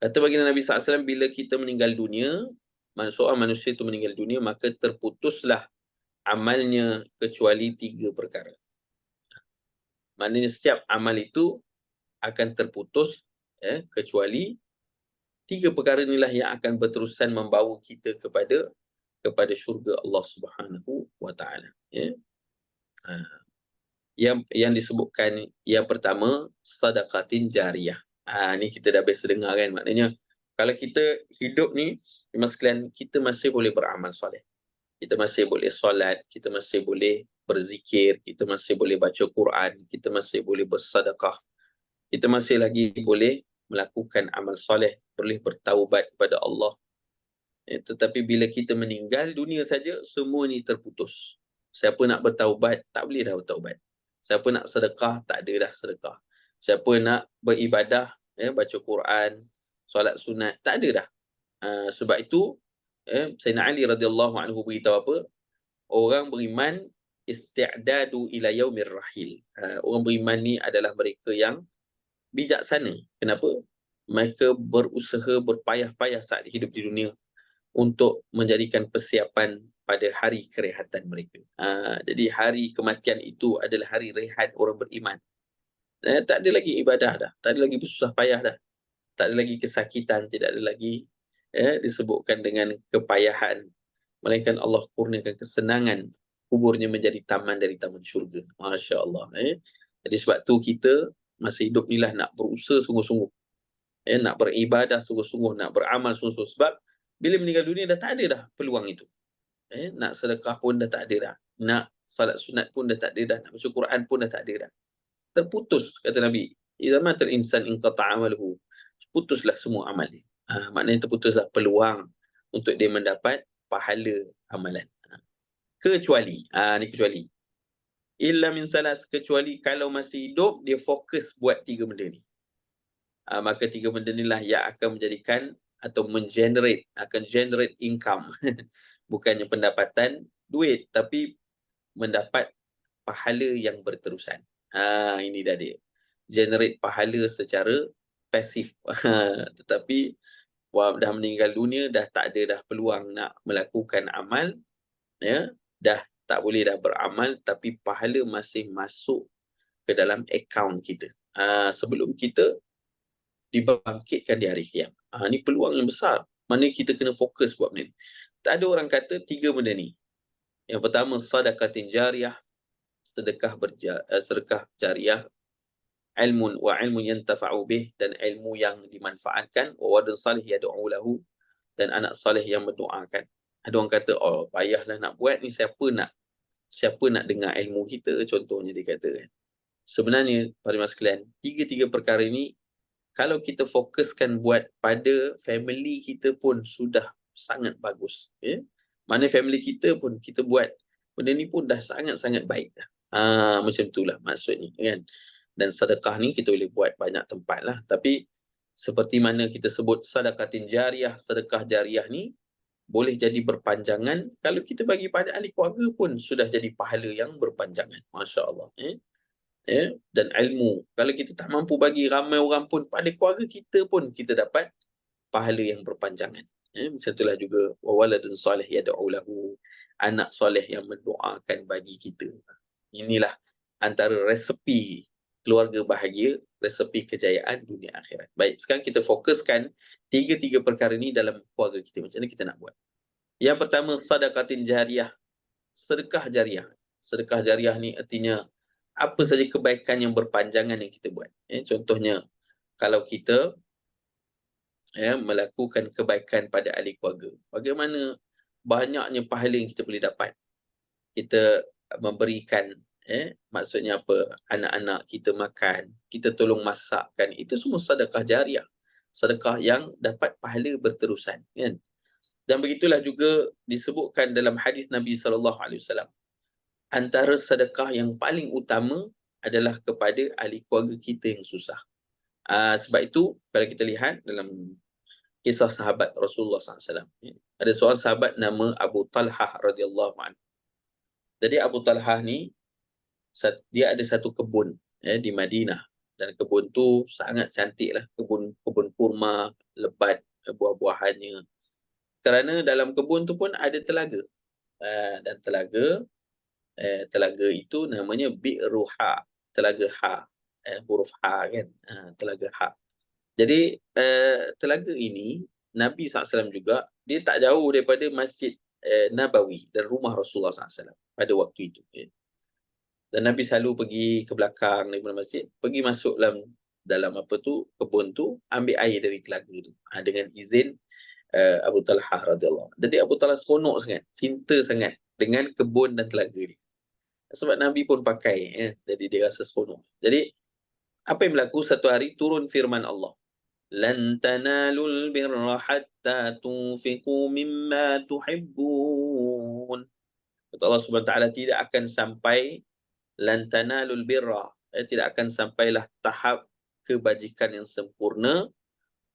Speaker 1: Kata baginda Nabi SAW, bila kita meninggal dunia, seorang manusia itu meninggal dunia, maka terputuslah amalnya kecuali 3 perkara. Maknanya setiap amal itu akan terputus kecuali 3 perkara inilah yang akan berterusan membawa kita kepada syurga Allah Subhanahu wa taala. Yang disebutkan yang pertama, sadaqatin jariyah. Ni kita dah biasa dengar kan. Maknanya kalau kita hidup ni, sekalian, kita masih boleh beramal soleh. Kita masih boleh solat, kita masih boleh berzikir, kita masih boleh baca Quran, kita masih boleh bersedekah, kita masih lagi boleh melakukan amal soleh, boleh bertaubat kepada Allah. Tetapi bila kita meninggal dunia saja, semua ni terputus. Siapa nak bertaubat, tak boleh dah bertaubat. Siapa nak sedekah, tak ada dah sedekah. Siapa nak beribadah, baca Quran, solat sunat, tak ada dah. Sebab itu Sayyidina Ali radhiyallahu anhu beritahu apa? Orang beriman isti'dadu ila yaumir rahil. Orang beriman ni adalah mereka yang bijaksana. Kenapa? Mereka berusaha berpayah-payah saat hidup di dunia untuk menjadikan persiapan pada hari kerehatan mereka. Jadi hari kematian itu adalah hari rehat orang beriman. Tak ada lagi ibadah dah, tak ada lagi bersusah payah dah, tak ada lagi kesakitan, tidak ada lagi disebutkan dengan kepayahan, melainkan Allah kurniakan kesenangan, kuburnya menjadi taman dari taman syurga. Masya Allah. Jadi sebab tu kita masih hidup ni lah nak berusaha sungguh-sungguh, nak beribadah sungguh-sungguh, nak beramal sungguh-sungguh. Sebab bila meninggal dunia dah tak ada dah peluang itu. Nak sedekah pun dah tak ada dah, nak salat sunat pun dah tak ada dah, nak baca Quran pun dah tak ada dah. Terputus, kata Nabi. Idza matal insan inqata'a amaluhu. Putuslah semua amal dia. Maknanya terputuslah peluang untuk dia mendapat pahala amalan. Kecuali, ni kecuali. Illa min salas, kecuali kalau masih hidup, dia fokus buat 3 benda ni. Maka 3 benda ni lah yang akan menjadikan atau akan generate income. Bukannya pendapatan duit, tapi mendapat pahala yang berterusan. Ini dah dia. Generate pahala secara pasif. Tetapi dah meninggal dunia, dah tak ada dah peluang nak melakukan amal, dah tak boleh dah beramal, tapi pahala masih masuk ke dalam akaun kita. Sebelum kita dibangkitkan di hari kiamat. Ni peluang yang besar. Mana kita kena fokus buat benda ni. Tak ada orang kata 3 benda ni. Yang pertama, sadaqatin jariyah, sedekah jariah, ilmun yantafa'u bih, dan ilmu yang dimanfaatkan, wa waladun salih yad'u lahu, dan anak salih yang mendoakan. Ada orang kata, payahlah nak buat ni, siapa nak dengar ilmu kita, contohnya dia kata kan. Sebenarnya pada mas sekalian, 3 perkara ni kalau kita fokuskan buat pada family kita pun sudah sangat bagus. Mana family kita pun kita buat benda ni pun dah sangat-sangat baik dah. Macam itulah maksudnya kan. Dan sedekah ni kita boleh buat banyak tempat lah. Tapi seperti mana kita sebut sedekatin jariyah, sedekah jariyah ni boleh jadi berpanjangan. Kalau kita bagi pada ahli keluarga pun sudah jadi pahala yang berpanjangan. Masya Allah. Dan ilmu, kalau kita tak mampu bagi ramai orang pun, pada keluarga kita pun kita dapat pahala yang berpanjangan. Macam itulah juga waladun salih yad'u lahu, anak soleh yang mendoakan bagi kita. Inilah antara resepi keluarga bahagia, resepi kejayaan dunia akhirat. Baik, sekarang kita fokuskan 3 perkara ni dalam keluarga kita. Macam mana kita nak buat? Yang pertama, sadaqatin jariyah, sedekah jariah. sedekah jariah ni artinya apa saja kebaikan yang berpanjangan yang kita buat. Contohnya, kalau kita melakukan kebaikan pada ahli keluarga, bagaimana banyaknya pahala yang kita boleh dapat. Kita memberikan, maksudnya apa, anak-anak kita makan, kita tolong masakkan, itu semua sedekah jariah, sedekah yang dapat pahala berterusan, kan. Dan begitulah juga disebutkan dalam hadis Nabi SAW, antara sedekah yang paling utama adalah kepada ahli keluarga kita yang susah. Sebab itu kalau kita lihat dalam kisah sahabat Rasulullah SAW, ada seorang sahabat nama Abu Talhah radhiyallahu anhu. Jadi Abu Talhah ni, dia ada satu kebun di Madinah, dan kebun tu sangat cantik lah, kebun kurma, lebat buah-buahannya. Kerana dalam kebun tu pun ada telaga, dan telaga itu namanya Bi'ruha, telaga Ha, huruf Ha kan, telaga Ha. Jadi telaga ini Nabi SAW juga, dia tak jauh daripada Masjid Nabawi dan rumah Rasulullah SAW pada waktu itu. Dan Nabi selalu pergi ke belakang daripada masjid, pergi masuk dalam apa tu, kebun tu, ambil air dari telaga tu, dengan izin Abu Talhah radhiyallahu anhu. Jadi Abu Talhah seronok sangat, cinta sangat dengan kebun dan telaga dia. Sebab Nabi pun pakai, jadi dia rasa seronok. Jadi apa yang berlaku, satu hari turun firman Allah, lan tanalul birra hatta tunfiqu mimma tuhibbun. Allah Subhanahu wa taala tidak akan sampai, lan tanalul birra, tidak akan sampailah tahap kebajikan yang sempurna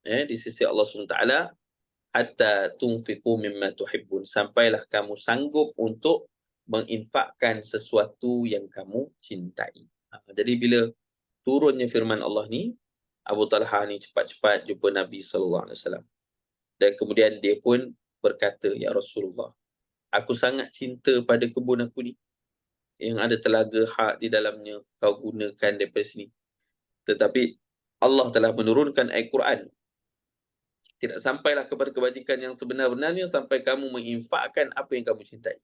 Speaker 1: di sisi Allah Subhanahu wa taala, hatta tunfiqu mimma tuhibbun, sampailah kamu sanggup untuk menginfakkan sesuatu yang kamu cintai. Jadi bila turunnya firman Allah ni, Abu Talhah ni cepat-cepat jumpa Nabi SAW. Dan kemudian dia pun berkata, ya Rasulullah, aku sangat cinta pada kebun aku ni, yang ada telaga hak di dalamnya, kau gunakan daripada sini. Tetapi Allah telah menurunkan ayat Quran, tidak sampailah kepada kebajikan yang sebenar-benarnya sampai kamu menginfakkan apa yang kamu cintai.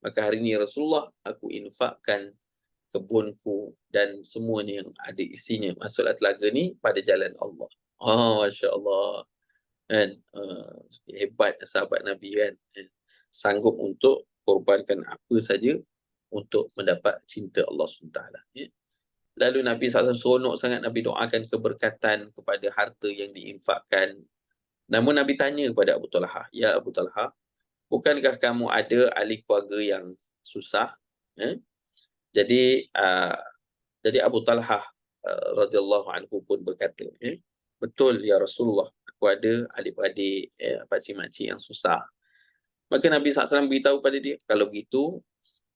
Speaker 1: Maka hari ini Rasulullah, aku infakkan kebunku dan semuanya yang ada isinya, maksudlah telaga ni, pada jalan Allah. Masya Allah. Kan? Hebat sahabat Nabi kan. Sanggup untuk korbankan apa saja untuk mendapat cinta Allah SWT. Lalu Nabi SAW seronok sangat, Nabi doakan keberkatan kepada harta yang diinfakkan. Namun Nabi tanya kepada Abu Talhah, ya Abu Talhah, bukankah kamu ada ahli keluarga yang susah? Jadi Abu Talhah radhiyallahu anhu pun berkata, betul ya Rasulullah, aku ada adik-beradik, pakcik-makcik yang susah. Maka Nabi SAW beritahu pada dia, kalau begitu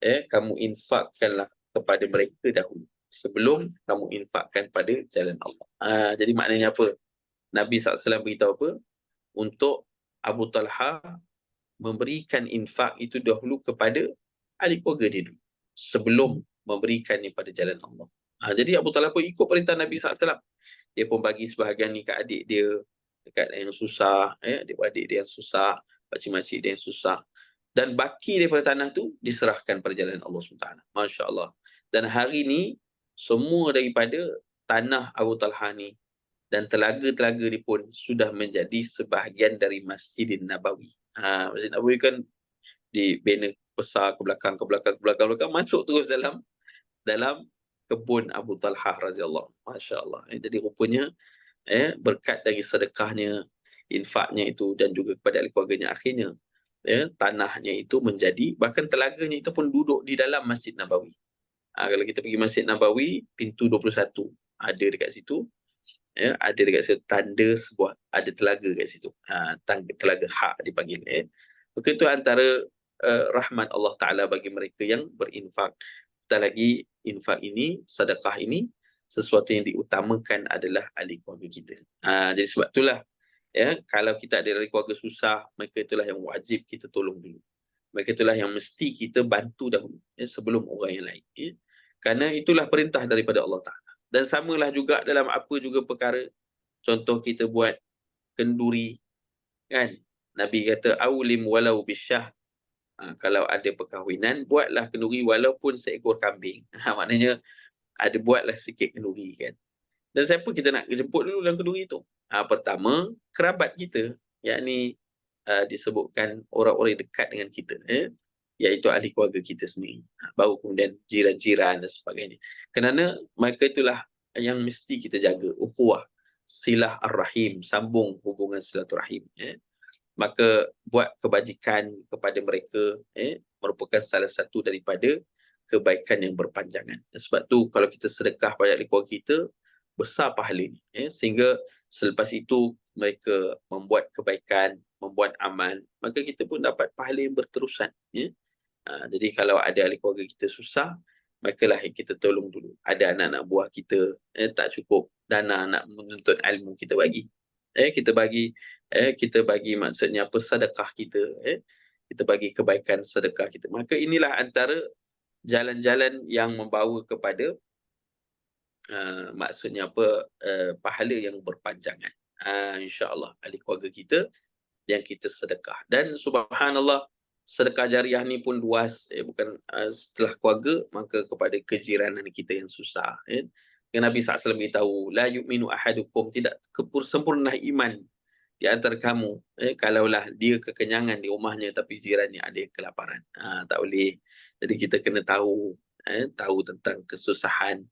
Speaker 1: kamu infakkanlah kepada mereka dahulu sebelum kamu infakkan pada jalan Allah. Jadi maknanya apa? Nabi SAW beritahu apa? Untuk Abu Talhah memberikan infak itu dahulu kepada ahli keluarga dia dulu, sebelum memberikannya pada jalan Allah. Jadi Abu Talhah pun ikut perintah Nabi SAW. Dia pun bagi sebahagian ni kat adik dia, dekat yang susah, adik-adik dia yang susah, pakcik-makcik dia yang susah. Dan baki daripada tanah tu diserahkan pada jalan Allah SWT. Masya Allah. Dan hari ni, semua daripada tanah Abu Talhah ni dan telaga-telaga dia pun sudah menjadi sebahagian dari Masjid Nabawi. Masjid Nabawi kan dibina besar ke belakang, masuk terus dalam kebun Abu Talhah radhiyallahu. Masya Allah. Jadi rupanya berkat dari sedekahnya, infaknya itu, dan juga kepada ahli keluarganya, akhirnya tanahnya itu menjadi, bahkan telaganya itu pun duduk di dalam Masjid Nabawi. Kalau kita pergi Masjid Nabawi, pintu 21 ada dekat situ. Ada dekat situ tanda sebuah, ada telaga kat situ. Telaga hak dipanggil. Maka itu antara rahmat Allah Ta'ala bagi mereka yang berinfak. Dan lagi, infak ini, sedekah ini, sesuatu yang diutamakan adalah ahli keluarga kita. Jadi sebab itulah, kalau kita ada ahli keluarga susah, mereka itulah yang wajib kita tolong dulu. Mereka itulah yang mesti kita bantu dahulu, sebelum orang yang lain. Kerana itulah perintah daripada Allah Ta'ala. Dan samalah juga dalam apa juga perkara. Contoh kita buat kenduri, kan? Nabi kata, awlim walau bisyah, Kalau ada perkahwinan, buatlah kenduri walaupun seekor kambing. Maknanya ada buatlah sikit kenduri kan. Dan siapa kita nak jemput dulu dalam kenduri tu? Pertama, kerabat kita, yakni disebutkan orang-orang yang dekat dengan kita, iaitu ahli keluarga kita sendiri. Baru kemudian jiran-jiran dan sebagainya. Kerana mereka itulah yang mesti kita jaga, ukhuwah, silah ar-rahim, sambung hubungan silaturahim. Maka buat kebajikan kepada mereka merupakan salah satu daripada kebaikan yang berpanjangan. Sebab tu kalau kita sedekah pada ahli keluarga kita, besar pahalanya. Sehingga selepas itu mereka membuat kebaikan, membuat amal, maka kita pun dapat pahala yang berterusan. Jadi kalau ada ahli keluarga kita susah, merekalah yang kita tolong dulu. Ada anak-anak buah kita tak cukup dana nak menuntut ilmu, kita bagi. Kita bagi maksudnya apa, sedekah kita. Kita bagi kebaikan sedekah kita. Maka inilah antara jalan-jalan yang membawa kepada maksudnya apa, pahala yang berpanjangan. InsyaAllah ahli keluarga kita yang kita sedekah. Dan subhanallah, sedekah jariah ni pun luas, bukan setelah keluarga, maka kepada kejiranan kita yang susah. Nabi SAW beritahu, la yu'minu ahadukum, tidak sempurna iman di antara kamu, kalaulah dia kekenyangan di rumahnya tapi jirannya ada yang kelaparan. Tak boleh. Jadi kita kena tahu tentang kesusahan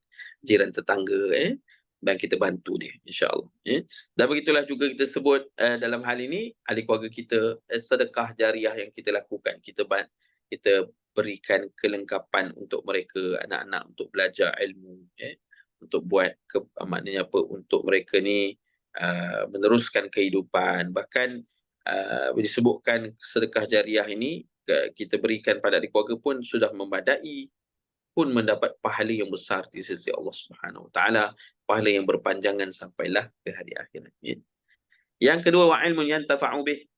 Speaker 1: jiran tetangga, dan kita bantu dia, insyaAllah. Dan begitulah juga kita sebut dalam hal ini, ahli keluarga kita, sedekah jariah yang kita lakukan. Kita berikan kelengkapan untuk mereka, anak-anak, untuk belajar ilmu, untuk buat maknanya apa, untuk mereka ni meneruskan kehidupan. Bahkan disebutkan sedekah jariah ini kita berikan pada ahli keluarga pun sudah memadai, pun mendapat pahala yang besar di sisi Allah Subhanahu Wa Taala, pahala yang berpanjangan sampailah ke hari akhirat. Yang kedua, wa ilmun yantafa'u bih,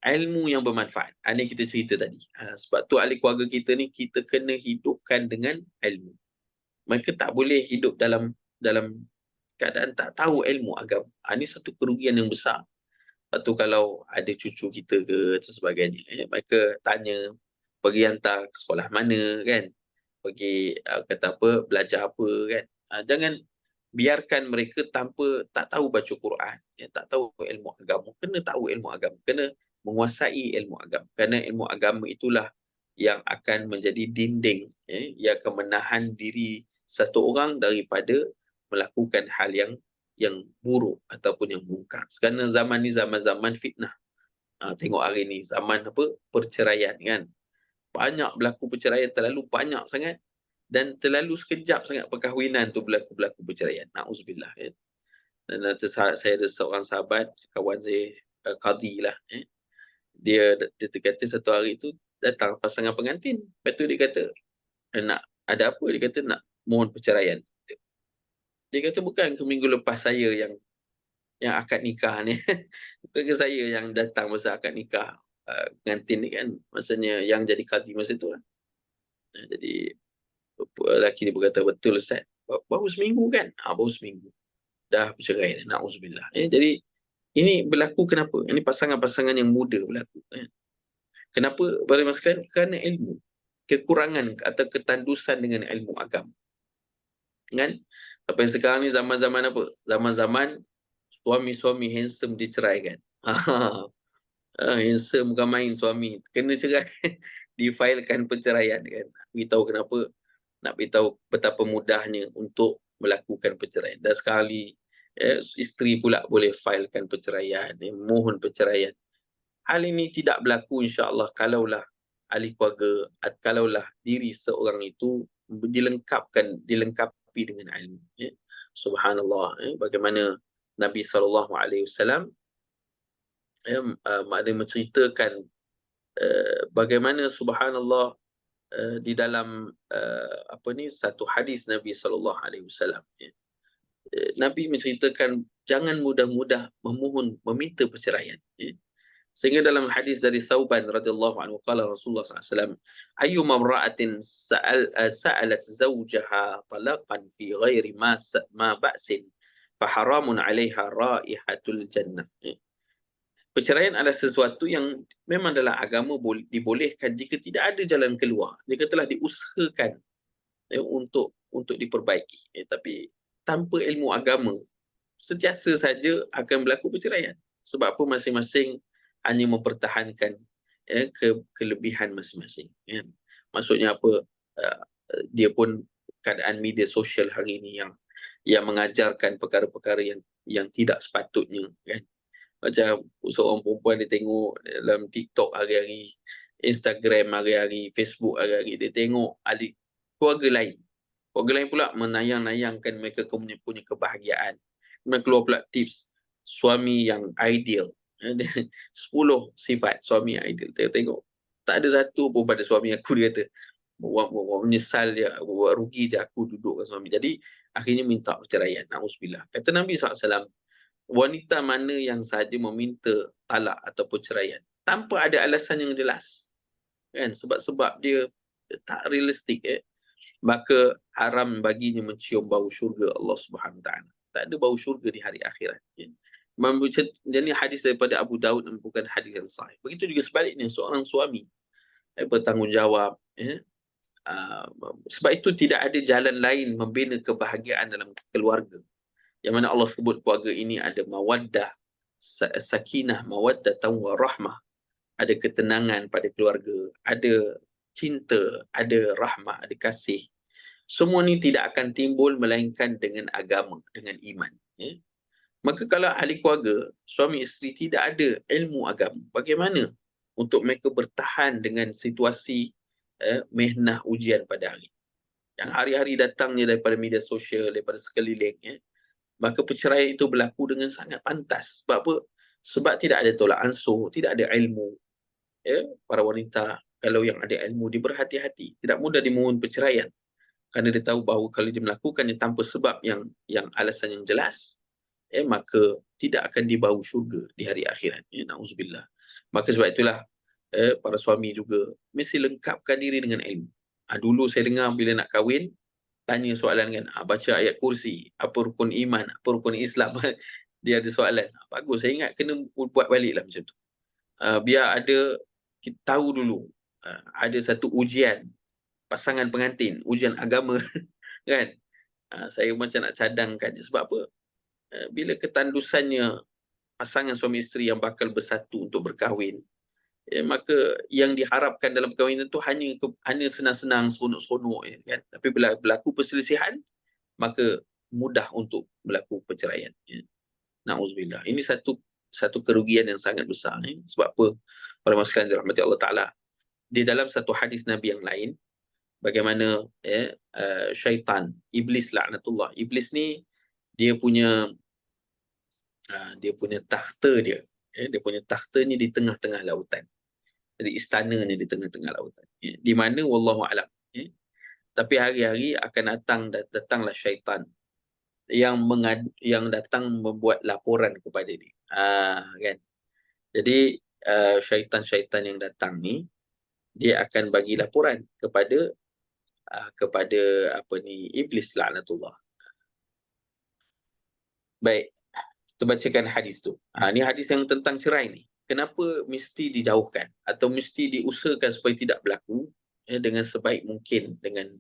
Speaker 1: ilmu yang bermanfaat. Ini kita cerita tadi. Sebab tu ahli keluarga kita ni kita kena hidupkan dengan ilmu. Mereka tak boleh hidup dalam keadaan tak tahu ilmu agama. Ini satu kerugian yang besar. Lepas tu kalau ada cucu kita ke sebagainya, mereka tanya pergi hantar ke sekolah mana kan, pergi kata apa, belajar apa kan. Jangan biarkan mereka tak tahu baca Quran, tak tahu ilmu agama. Kena tahu ilmu agama, kena menguasai ilmu agama. Kerana ilmu agama itulah yang akan menjadi dinding, yang akan menahan diri satu orang daripada melakukan hal yang buruk ataupun yang mungkar. Kerana zaman ni zaman fitnah. Tengok hari ni zaman apa, perceraian kan. Banyak berlaku perceraian, terlalu banyak sangat, dan terlalu sekejap sangat perkahwinan tu berlaku perceraian. Na'udzubillah. Dan saya ada seorang sahabat, kawan saya, qadi lah. Dia kata satu hari tu datang pasangan pengantin. Lepas tu dia kata, nak ada apa? Dia kata nak mohon perceraian. Dia kata bukan ke minggu lepas saya yang akad nikah ni. Bukan ke saya yang datang masa akad nikah pengantin ni kan. Maksudnya yang jadi qadi masa tu lah. Jadi lelaki ni berkata, betul Ustaz, baru seminggu kan? Baru seminggu dah bercerai. Na'udzubillah. Jadi ini berlaku kenapa? Ini pasangan-pasangan yang muda berlaku. Kenapa? Bermaksudkan kerana ilmu, kekurangan atau ketandusan dengan ilmu agama. Kan? Apa yang sekarang ni zaman-zaman apa? Zaman-zaman suami-suami handsome diceraikan. Handsome bukan main suami, kena cerai. Difailkan perceraian kan. Beritahu kenapa? Nak beritahu betapa mudahnya untuk melakukan perceraian. Dan sekali isteri pula boleh failkan perceraian, mohon perceraian. Hal ini tidak berlaku insya-Allah kalaulah ahli keluarga, kalaulah diri seorang itu dilengkapi dengan ilmu. Subhanallah. Bagaimana Nabi SAW menceritakan bagaimana subhanallah di dalam satu hadis Nabi SAW. Nabi menceritakan jangan mudah-mudah meminta perceraian. Sehingga dalam hadis dari Thauban radhiyallahu anhu, qala Rasulullah SAW, ayyuma imra'atin sa'alat zawjaha talaqan fi ghairi ma ba'sin fa haramun 'alaiha raihatul jannah. Perceraian adalah sesuatu yang memang dalam agama dibolehkan jika tidak ada jalan keluar, jika telah diusahakan untuk diperbaiki. Tapi tanpa ilmu agama, sentiasa saja akan berlaku perceraian. Sebab apa? Masing-masing hanya mempertahankan kelebihan masing-masing. Maksudnya apa? Dia pun keadaan media sosial hari ini yang mengajarkan perkara-perkara yang tidak sepatutnya, kan. Macam seorang perempuan dia tengok dalam TikTok hari-hari, Instagram hari-hari, Facebook hari-hari, dia tengok adik keluarga lain. Keluarga lain pula menayang-nayangkan mereka punya kebahagiaan. Kemudian keluar pula tips suami yang ideal. 10 sifat suami yang ideal. Kita tengok tak ada satu pun pada suami aku, dia kata buat menyesal dia, buat rugi je aku duduk dengan suami. Jadi akhirnya minta perceraian. Na'udzubillah. Kata Nabi SAW, wanita mana yang sahaja meminta talak ataupun ceraian tanpa ada alasan yang jelas, kan, sebab dia tak realistik, maka haram baginya mencium bau syurga Allah Subhanahu Wa Taala. Tak ada bau syurga di hari akhirat. Jadi hadis daripada Abu Daud dan bukan hadis yang sahih. Begitu juga sebaliknya, seorang suami bertanggungjawab, sebab itu tidak ada jalan lain membina kebahagiaan dalam keluarga. Yang mana Allah sebut keluarga ini ada mawaddah, sakinah, mawaddah wa rahmah. Ada ketenangan pada keluarga, ada cinta, ada rahmah, ada kasih. Semua ni tidak akan timbul melainkan dengan agama, dengan iman. Maka kalau ahli keluarga, suami isteri tidak ada ilmu agama, bagaimana untuk mereka bertahan dengan situasi mihnah ujian pada hari yang hari-hari datangnya daripada media sosial, daripada sekeliling, maka perceraian itu berlaku dengan sangat pantas. Sebab apa? Sebab tidak ada tolak ansur, tidak ada ilmu. Para wanita kalau yang ada ilmu, dia berhati-hati, tidak mudah dimohon perceraian, kerana dia tahu bahawa kalau dia melakukannya tanpa sebab yang alasan yang jelas, maka tidak akan dibau syurga di hari akhirat. Na'udzubillah. Maka sebab itulah para suami juga mesti lengkapkan diri dengan ilmu. Dulu saya dengar bila nak kahwin, tanya soalan kan, baca ayat kursi, apa rukun iman, apa rukun Islam. Dia ada soalan. Bagus, saya ingat kena buat balik lah macam tu. Biar ada, kita tahu dulu, ada satu ujian pasangan pengantin, ujian agama. Kan? Saya macam nak cadangkan. Sebab apa? Bila ketandusannya pasangan suami isteri yang bakal bersatu untuk berkahwin, maka yang diharapkan dalam perkahwinan itu hanya senang-senang, seronok-seronok, kan? Tapi bila berlaku perselisihan, maka mudah untuk berlaku perceraian. Na'udzubillah. Ini satu kerugian yang sangat besar. Sebab apa? Para masyarakat dirahmati Allah Ta'ala, di dalam satu hadis Nabi yang lain, bagaimana syaitan, iblis laknatullah. Iblis ni dia punya takhta dia. Dia punya takhta ni di tengah-tengah lautan. Jadi istananya di tengah-tengah lautan. Di mana wallahu a'lam. Tapi hari-hari akan datanglah syaitan yang datang membuat laporan kepada dia. Kan? Jadi syaitan-syaitan yang datang ni, dia akan bagi laporan kepada iblis laknatullah. Baik, kita bacakan hadis tu. Ni hadis yang tentang cerai ni. Kenapa mesti dijauhkan atau mesti diusahakan supaya tidak berlaku dengan sebaik mungkin, dengan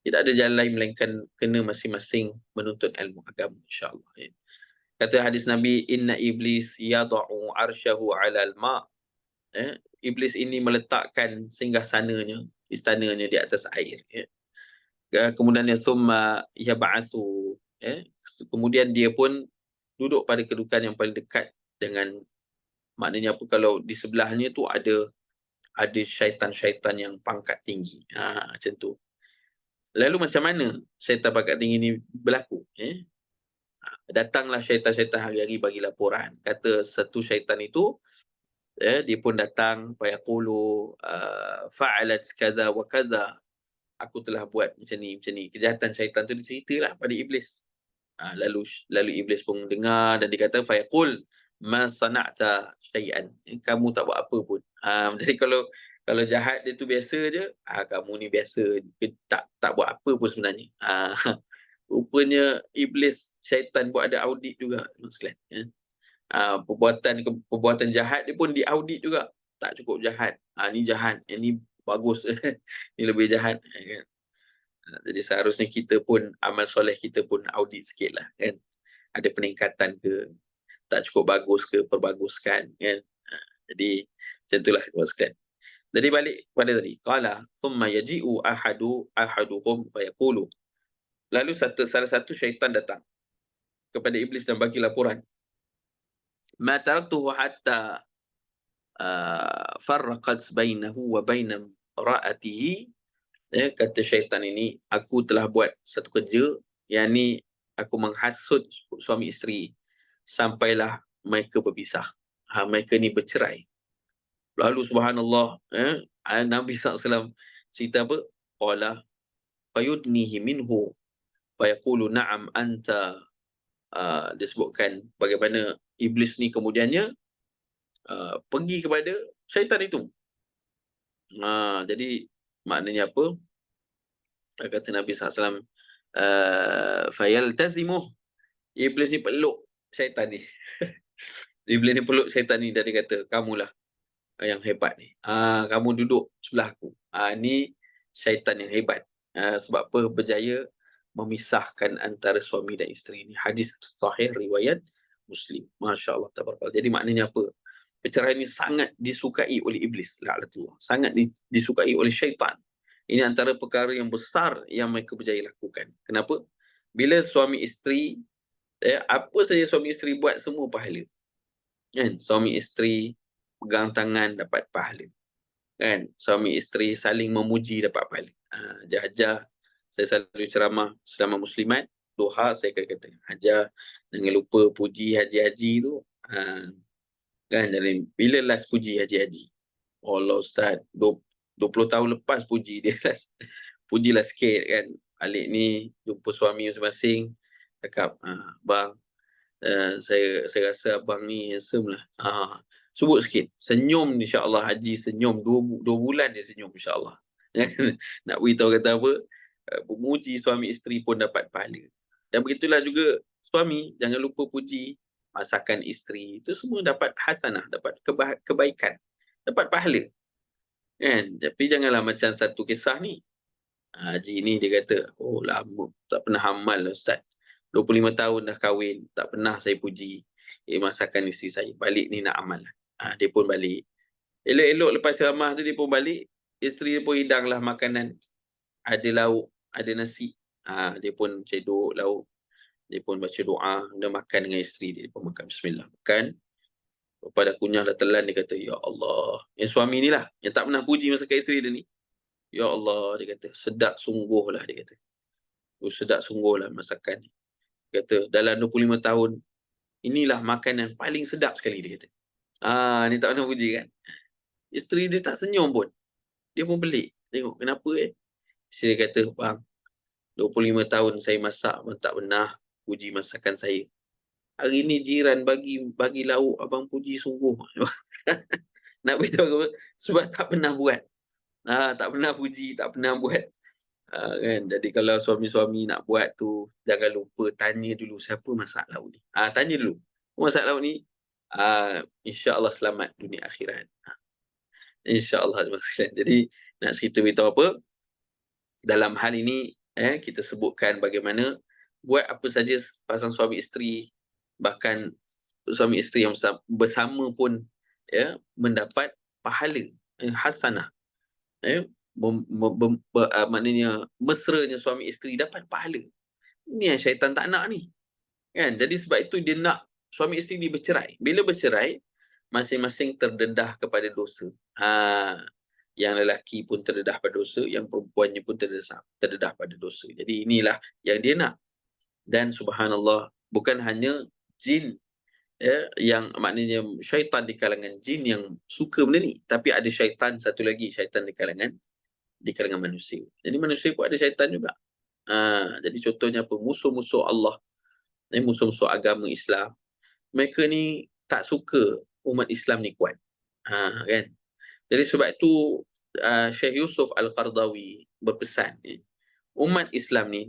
Speaker 1: tidak ada jalan lain melainkan kena masing-masing menuntut ilmu agama, insya-Allah. Kata hadis Nabi, inna iblis yad'u arsyahu 'alal ma'. Iblis ini meletakkan singgasananya, istananya di atas air. Kemudian summa yab'atsu. Kemudian dia pun duduk pada kedudukan yang paling dekat dengan, maknanya apa, kalau di sebelahnya tu ada syaitan-syaitan yang pangkat tinggi. Macam tu. Lalu macam mana syaitan pangkat tinggi ni berlaku? Datanglah syaitan-syaitan hari-hari bagi laporan. Kata satu syaitan itu, dia pun datang, fayaqulu fa'alat kaza wa kaza. Aku telah buat macam ni. Kejahatan syaitan tu diceritalah pada iblis. Lalu iblis pun dengar dan dikata fayaqul ma sana'ta syai'an. Kamu tak buat apa pun. Jadi kalau jahat dia tu biasa je, kamu ni biasa, tak buat apa pun sebenarnya. Rupanya iblis, syaitan buat ada audit juga, sekalian. perbuatan jahat dia pun diaudit juga, tak cukup jahat, ni jahat, yang ni bagus, ni lebih jahat, kan. Jadi seharusnya kita pun, amal soleh kita pun audit sikit lah, kan, ada peningkatan ke, tak cukup bagus ke, perbaguskan, kan. Jadi macam itulah sekalian. Jadi balik pada tadi, qala thumma yaji'u ahaduhum fayaqulu, lalu salah satu syaitan datang kepada iblis dan bagi laporan, ma taraktuhu hatta farraqat bainahu wa baina ra'atihi. Kata syaitan ini, aku telah buat satu kerja, yang ni aku menghasut suami isteri sampailah mereka berpisah. Mereka ni bercerai. Lalu subhanallah, Nabi SAW cerita apa? Qala fayudnihi minhu fayaqulu na'am anta. Disebutkan bagaimana iblis ni kemudiannya pergi kepada syaitan itu. Jadi maknanya apa? Kata Nabi SAW, fayaltazimuh, iblis ni peluk syaitan ni. Iblis ni peluk syaitan ni, dan dia kata, kamulah yang hebat ni. Kamu duduk sebelah aku. Ni syaitan yang hebat. Sebab apa? Berjaya memisahkan antara suami dan isteri ni. Hadis sahih riwayat Muslim. Masya Allah, tabarakallah. Jadi maknanya apa? Perceraian ini sangat disukai oleh iblis, la'natullah. Sangat disukai oleh syaitan. Ini antara perkara yang besar yang mereka berjaya lakukan. Kenapa? Bila suami isteri, apa saja suami isteri buat, semua pahala. Kan? Suami isteri pegang tangan dapat pahala. Kan? Suami isteri saling memuji dapat pahala. Ajar, saya selalu ceramah selama muslimat, duha saya kata, ajar jangan lupa puji haji-haji tu. Kan, dari bila last puji haji-haji? Allah Ustaz, 20 tahun lepas puji dia last. Pujilah sikit, kan. Balik ni jumpa suami masing-masing, cakap, bang, saya rasa abang ni handsome lah. Sebut sikit, senyum, insyaAllah haji senyum, 2 bulan dia senyum insyaAllah. Nak beritahu kata apa, memuji suami isteri pun dapat pahala. Dan begitulah juga suami, jangan lupa puji masakan isteri, itu semua dapat hasanah, dapat kebaikan, dapat pahala, kan. Tapi janganlah macam satu kisah ni, haji ni dia kata, oh lama tak pernah amal Ustaz, 25 tahun dah kahwin, tak pernah saya puji masakan isteri saya, balik ni nak amal. Dia pun balik, elok-elok lepas ceramah tu dia pun balik, isteri dia pun hidanglah makanan, ada lauk, ada nasi, dia pun cedok lauk, dia pun baca doa, dia makan dengan isteri dia, pun makan bismillah, makan. Pada kunyah dah telan, dia kata, ya Allah, yang suami ni lah yang tak pernah puji masakan isteri dia ni, ya Allah, dia kata, sedap sungguh lah, dia kata, sedap sungguh lah masakan ni. Dia kata, dalam 25 tahun inilah makanan paling sedap sekali, dia kata. Ni tak pernah puji, kan. Isteri dia tak senyum pun, dia pun pelik, tengok kenapa. Isteri dia kata, bang, 25 tahun saya masak pun tak pernah puji masakan saya. Hari ni jiran bagi lauk, abang puji sungguh. Nak beritahu apa? Sebab tak pernah buat. Tak pernah puji, tak pernah buat. Kan? Jadi kalau suami-suami nak buat tu, jangan lupa tanya dulu siapa masak lauk ni. Tanya dulu, masak lauk ni, insya-Allah selamat dunia akhirat. Insya-Allah. Jadi nak cerita beritahu apa? Dalam hal ini, kita sebutkan bagaimana buat apa saja pasang suami isteri, bahkan suami isteri yang bersama pun mendapat pahala, hasanah. Maknanya mesranya suami isteri dapat pahala. Ini yang syaitan tak nak ni, kan. Jadi sebab itu dia nak suami isteri ni bercerai. Bila bercerai, masing-masing terdedah kepada dosa. Yang lelaki pun terdedah pada dosa, yang perempuannya pun terdedah pada dosa. Jadi inilah yang dia nak. Dan subhanallah, bukan hanya jin, yang maknanya syaitan di kalangan jin yang suka benda ni, tapi ada syaitan satu lagi, syaitan di kalangan manusia. Jadi manusia pun ada syaitan juga. Jadi contohnya apa? Musuh-musuh Allah, musuh-musuh agama Islam, mereka ni tak suka umat Islam ni kuat. Kan? Jadi sebab itu Syekh Yusuf Al-Qardawi berpesan, umat Islam ni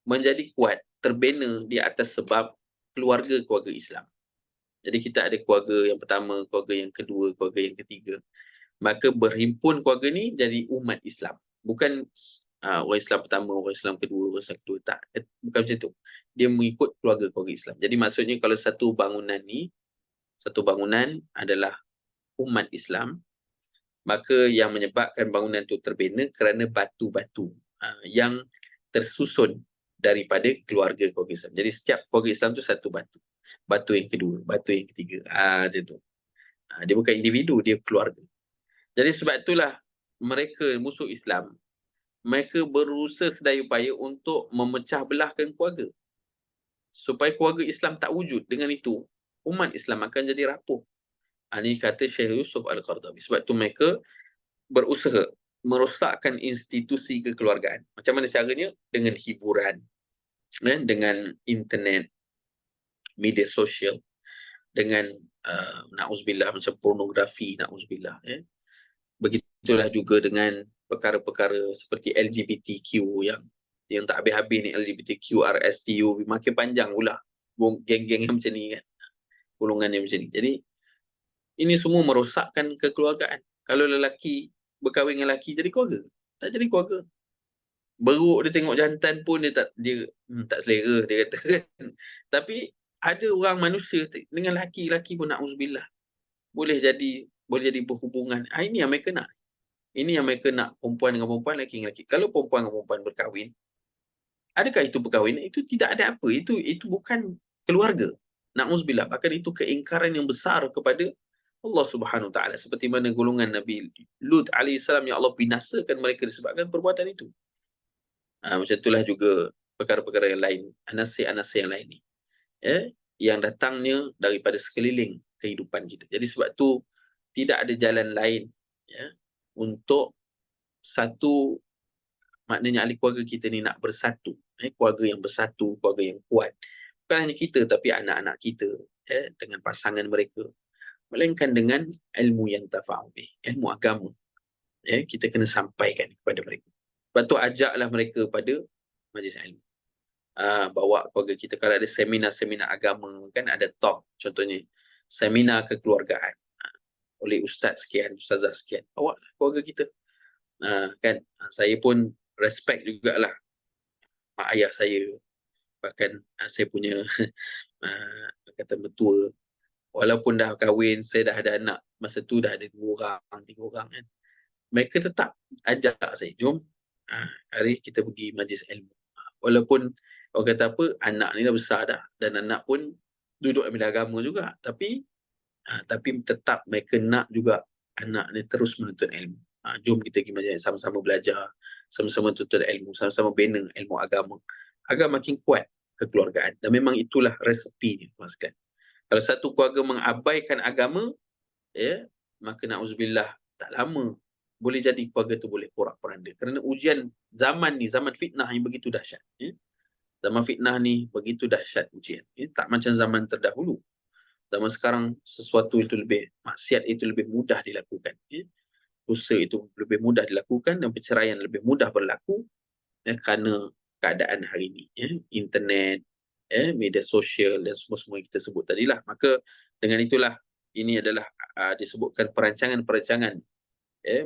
Speaker 1: menjadi kuat, terbina di atas sebab keluarga Islam. Jadi kita ada keluarga yang pertama, keluarga yang kedua, keluarga yang ketiga. Maka berhimpun keluarga ni jadi umat Islam. Bukan orang Islam pertama, orang Islam kedua, orang Islam kedua. Tak, bukan macam tu. Dia mengikut keluarga-keluarga Islam. Jadi maksudnya kalau satu bangunan adalah umat Islam, maka yang menyebabkan bangunan itu terbina kerana batu-batu yang tersusun daripada keluarga-keluarga Islam. Jadi setiap keluarga Islam tu satu batu. Batu yang kedua, batu yang ketiga. Macam tu. Dia bukan individu, dia keluarga. Jadi sebab itulah mereka musuh Islam, mereka berusaha sedaya upaya untuk memecah belahkan keluarga. Supaya keluarga Islam tak wujud. Dengan itu, umat Islam akan jadi rapuh. Ini kata Syekh Yusuf Al-Qaradawi. Sebab itu mereka berusaha merosakkan institusi kekeluargaan. Macam mana caranya? Dengan hiburan, dengan internet, media sosial, dengan na'uzubillah macam pornografi, na'uzubillah. Begitulah juga dengan perkara-perkara seperti LGBTQ yang tak habis-habis ni, LGBTQ, RSTU, makin panjang pula geng-geng yang macam ni kan, golongan yang macam ni. Jadi ini semua merosakkan kekeluargaan. Kalau lelaki berkahwin dengan lelaki jadi keluarga, tak jadi keluarga. Beruk dia tengok jantan pun dia tak selera, dia kata kan. Tapi ada orang manusia dengan lelaki pun na'uzubillah boleh jadi berhubungan. Ini yang mereka nak. Ini yang mereka nak, perempuan dengan perempuan, lelaki dengan lelaki. Kalau perempuan dengan perempuan berkahwin, adakah itu perkahwinan? Itu tidak ada apa. Itu bukan keluarga. Na'uzubillah. Bahkan itu keingkaran yang besar kepada Allah Subhanahu Wa Taala. Seperti mana golongan Nabi Lut alaihissalam yang Allah binasakan mereka disebabkan perbuatan itu. Macam itulah juga perkara-perkara yang lain, anasir-anasir yang lain ni, yang datangnya daripada sekeliling kehidupan kita. Jadi sebab tu tidak ada jalan lain untuk satu, maknanya ahli keluarga kita ni nak bersatu, keluarga yang bersatu, keluarga yang kuat. Bukan hanya kita tapi anak-anak kita dengan pasangan mereka, melainkan dengan ilmu yang tafa'ubih, ilmu agama. Kita kena sampaikan kepada mereka. Sebab tu ajaklah mereka pada majlis ilmu. Bawa keluarga kita. Kalau ada seminar-seminar agama kan, ada talk, contohnya seminar kekeluargaan oleh ustaz sekian, ustazah sekian, bawa keluarga kita. Kan saya pun respect jugalah mak ayah saya, bahkan saya punya kata mertua, walaupun dah kahwin, saya dah ada anak, masa tu dah ada 2 orang, 3 orang kan, mereka tetap ajak saya, jom hari kita pergi majlis ilmu. Walaupun orang kata apa, anak ni dah besar dah, dan anak pun duduk dalam agama juga, tapi tetap mereka nak juga anak ni terus menuntut ilmu. Jom kita pergi majlis, sama-sama belajar, sama-sama tuntut ilmu, sama-sama bina ilmu agama agar makin kuat kekeluargaan. Dan memang itulah resepi ni, maksudkan. Kalau satu keluarga mengabaikan agama, maka na'uzubillah, tak lama boleh jadi keluarga tu boleh porak-poranda. Kerana ujian zaman ni, zaman fitnah yang begitu dahsyat. Zaman fitnah ni begitu dahsyat ujian. Tak macam zaman terdahulu. Zaman sekarang sesuatu itu lebih, maksiat itu lebih mudah dilakukan. Dosa itu lebih mudah dilakukan dan perceraian lebih mudah berlaku kerana keadaan hari ini. Internet, media sosial dan semua-semua yang kita sebut tadilah. Maka dengan itulah ini adalah disebutkan perancangan-perancangan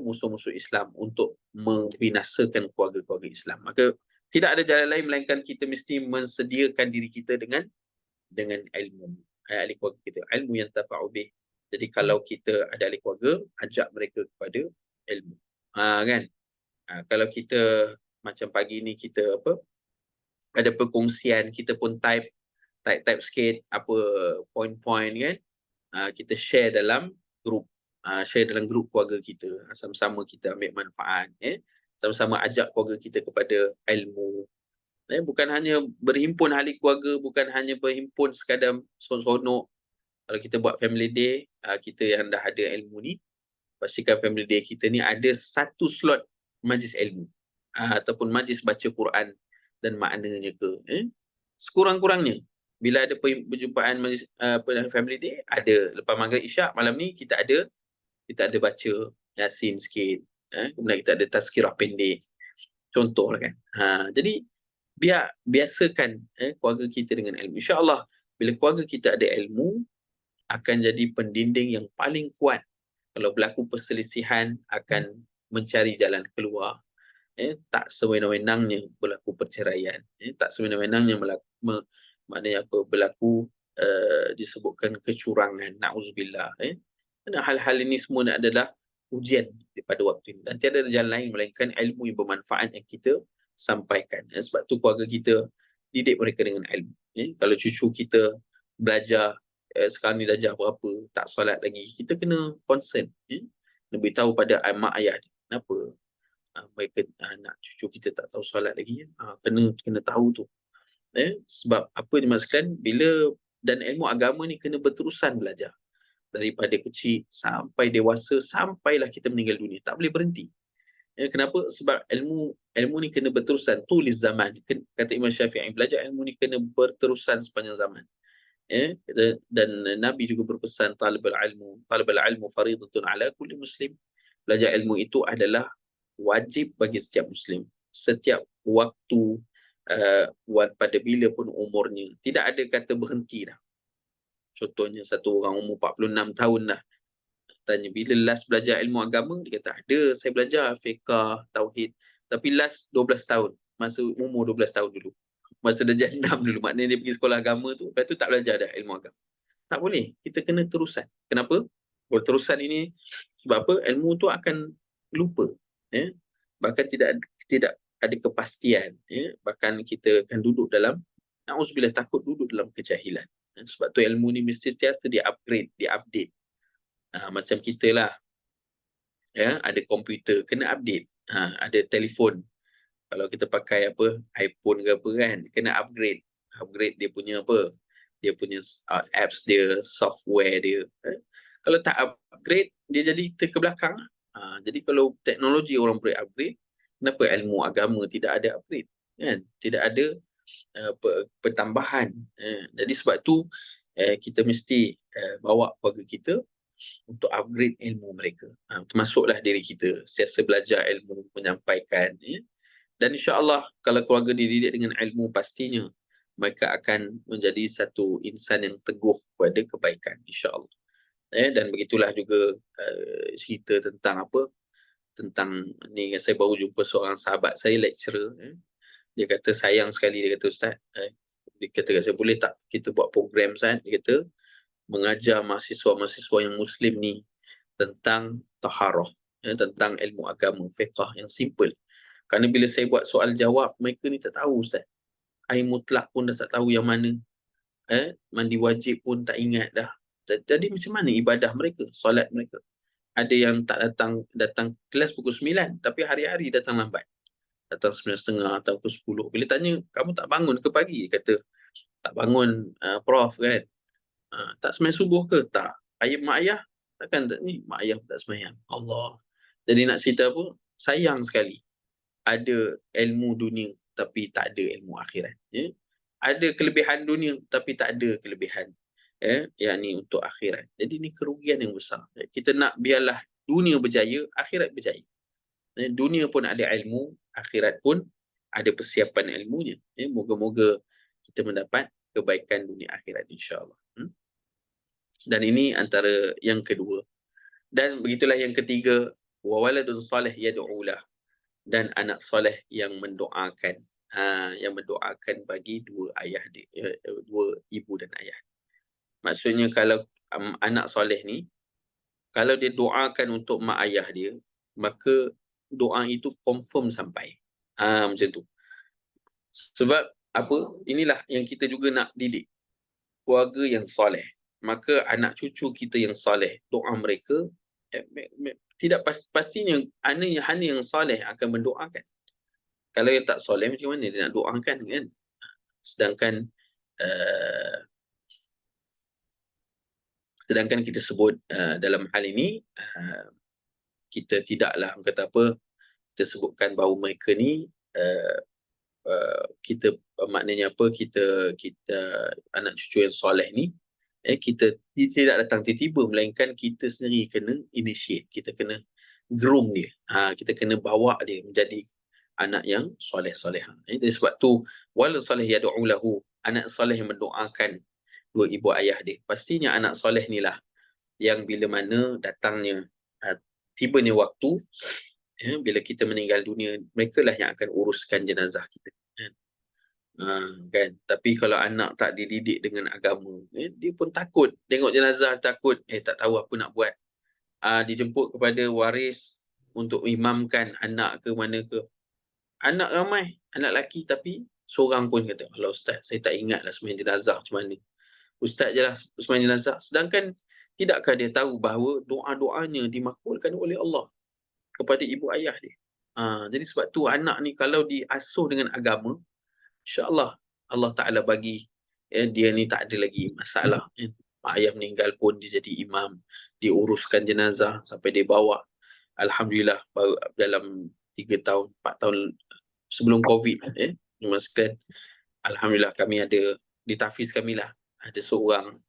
Speaker 1: musuh-musuh Islam untuk membinasakan keluarga-keluarga Islam. Maka tidak ada jalan lain melainkan kita mesti mensediakan diri kita dengan ilmu. Ahli keluarga kita, ilmu yang tafa'ubih. Jadi kalau kita ada ahli keluarga, ajak mereka kepada ilmu. Kan? Kalau kita macam pagi ni kita ada perkongsian, kita pun type sikit apa point-point kan. Kita share dalam grup, keluarga kita. Sama-sama kita ambil manfaat, sama-sama ajak keluarga kita kepada ilmu. Bukan hanya berhimpun ahli keluarga, bukan hanya berhimpun sekadar seronok. Kalau kita buat family day, kita yang dah ada ilmu ni, pastikan family day kita ni ada satu slot majlis ilmu, ataupun majlis baca Quran dan maknanya ke. Sekurang-kurangnya bila ada perjumpaan majlis family day, ada lepas maghrib isyak malam ni kita ada baca Yasin sikit, kemudian kita ada tazkirah pendek, contohlah kan. Jadi biasakan keluarga kita dengan ilmu. InsyaAllah bila keluarga kita ada ilmu, akan jadi pendinding yang paling kuat. Kalau berlaku perselisihan, akan mencari jalan keluar. Tak sewenang-wenangnya berlaku perceraian. Tak sewenang-wenangnya maknanya apa, berlaku disebutkan kecurangan. Na'udzubillah. Kerana hal-hal ini semua adalah ujian pada waktu ini. Dan tiada jalan lain melainkan ilmu yang bermanfaat yang kita sampaikan. Sebab tu keluarga kita didik mereka dengan ilmu. Kalau cucu kita belajar, sekarang ni darjah berapa, tak solat lagi, kita kena concern. Kena beritahu pada mak ayah dia. Kenapa mereka anak cucu kita tak tahu solat lagi? Kena tahu tu. Sebab apa dimaksudkan, bila dan ilmu agama ni kena berterusan belajar. Daripada kecil sampai dewasa, sampailah kita meninggal dunia. Tak boleh berhenti. Kenapa? Sebab ilmu ni kena berterusan. Tulis zaman. Kata Imam Syafi'i, belajar ilmu ni kena berterusan sepanjang zaman. Dan Nabi juga berpesan, talibul ilmu faridatun ala kulli muslim. Belajar ilmu itu adalah wajib bagi setiap muslim. Setiap waktu, pada bila pun umurnya. Tidak ada kata berhenti dah. Contohnya satu orang umur 46 tahun dah, tanya bila last belajar ilmu agama, dia kata ada, saya belajar fiqah, tauhid, tapi last 12 tahun, masa umur 12 tahun dulu, masa darjah 6 dulu. Maknanya dia pergi sekolah agama tu, lepas tu tak belajar dah ilmu agama. Tak boleh, kita kena terusan. Kenapa? Berterusan ini sebab apa? Ilmu tu akan lupa, bahkan tidak ada kepastian, bahkan kita akan duduk dalam, na'udzubillah, takut duduk dalam kejahilan. Sebab tu ilmu ni mesti sentiasa di-upgrade, di-update. Macam kita lah, ada komputer, kena update. Ada telefon, kalau kita pakai apa, iPhone ke apa kan, kena upgrade dia punya apa, dia punya apps dia, software dia. Kalau tak upgrade, dia jadi ke belakang. Jadi kalau teknologi orang boleh upgrade, kenapa ilmu agama tidak ada upgrade kan? Tidak ada pertambahan. Jadi sebab tu kita mesti bawa keluarga kita untuk upgrade ilmu mereka. Termasuklah diri kita, sentiasa belajar ilmu, menyampaikan. Dan insya-Allah kalau keluarga dididik dengan ilmu, pastinya mereka akan menjadi satu insan yang teguh pada kebaikan, insya-Allah. Dan begitulah juga cerita tentang apa, tentang ni, saya baru jumpa seorang sahabat saya, lecturer. Dia kata sayang sekali, dia kata, Ustaz, dia kata saya, boleh tak kita buat program, Ustaz? Dia kata mengajar mahasiswa-mahasiswa yang Muslim ni tentang taharah, tentang ilmu agama, fiqh yang simple. Kerana bila saya buat soal jawab, mereka ni tak tahu, Ustaz. Air mutlak pun dah tak tahu yang mana. Mandi wajib pun tak ingat dah. Jadi macam mana ibadah mereka, solat mereka? Ada yang tak datang kelas pukul 9, tapi hari-hari datang lambat. Datang 9.30 atau pukul 10. Bila tanya, kamu tak bangun ke pagi? Kata, tak bangun, Prof kan. Tak sembahyang subuh ke? Tak. Mak ayah? Takkan ni, mak ayah tak sembahyang. Allah. Jadi nak cerita apa? Sayang sekali. Ada ilmu dunia, tapi tak ada ilmu akhirat. Ada kelebihan dunia, tapi tak ada kelebihan yang ni untuk akhirat. Jadi ni kerugian yang besar. Kita nak biarlah dunia berjaya, akhirat berjaya. Dunia pun ada ilmu, akhirat pun ada persiapan ilmunya. Moga-moga kita mendapat kebaikan dunia akhirat, insya-Allah. Dan ini antara yang kedua. Dan begitulah yang ketiga, wa waladun salih yad'ulah, dan anak soleh yang mendoakan, yang mendoakan bagi dua ibu dan ayah. Maksudnya kalau anak soleh ni, kalau dia doakan untuk mak ayah dia, maka doa itu confirm sampai. Macam tu. Sebab apa? Inilah yang kita juga nak didik keluarga yang soleh. Maka anak cucu kita yang soleh, doa mereka tidak pastinya hanya yang soleh akan mendoakan. Kalau yang tak soleh, macam mana dia nak doakan kan? Sedangkan kita sebut dalam hal ini, kita tidaklah kata apa, kita sebutkan bahawa mereka ni kita maknanya apa, kita anak cucu yang soleh ni, kita tidak datang tiba-tiba, melainkan kita sendiri kena initiate, kita kena groom dia, kita kena bawa dia menjadi anak yang soleh-soleh. Jadi sebab tu, wal soleh yad'u lahu, anak soleh yang mendoakan dua ibu ayah dia. Pastinya anak soleh ni lah yang bila mana datangnya tibanya waktu, bila kita meninggal dunia, mereka lah yang akan uruskan jenazah kita. Kan? Tapi kalau anak tak dididik dengan agama, dia pun takut tengok jenazah, takut tak tahu apa nak buat. Dijemput kepada waris untuk imamkan anak ke mana ke. Anak ramai, anak lelaki, tapi seorang pun kata, "Allah Ustaz, saya tak ingat lah sembahyang jenazah macam mana. Ustaz je lah sembahyang jenazah." Sedangkan tidakkah dia tahu bahawa doa-doanya dimakbulkan oleh Allah kepada ibu ayah dia. Jadi sebab tu anak ni kalau diasuh dengan agama, insya-Allah Allah Ta'ala bagi dia ni tak ada lagi masalah. Mak ayah meninggal pun dia jadi imam, dia uruskan jenazah sampai dia bawa. Alhamdulillah baru dalam 3 tahun, 4 tahun sebelum COVID, sekalian, alhamdulillah kami ada di tahfiz kami lah, ada seorang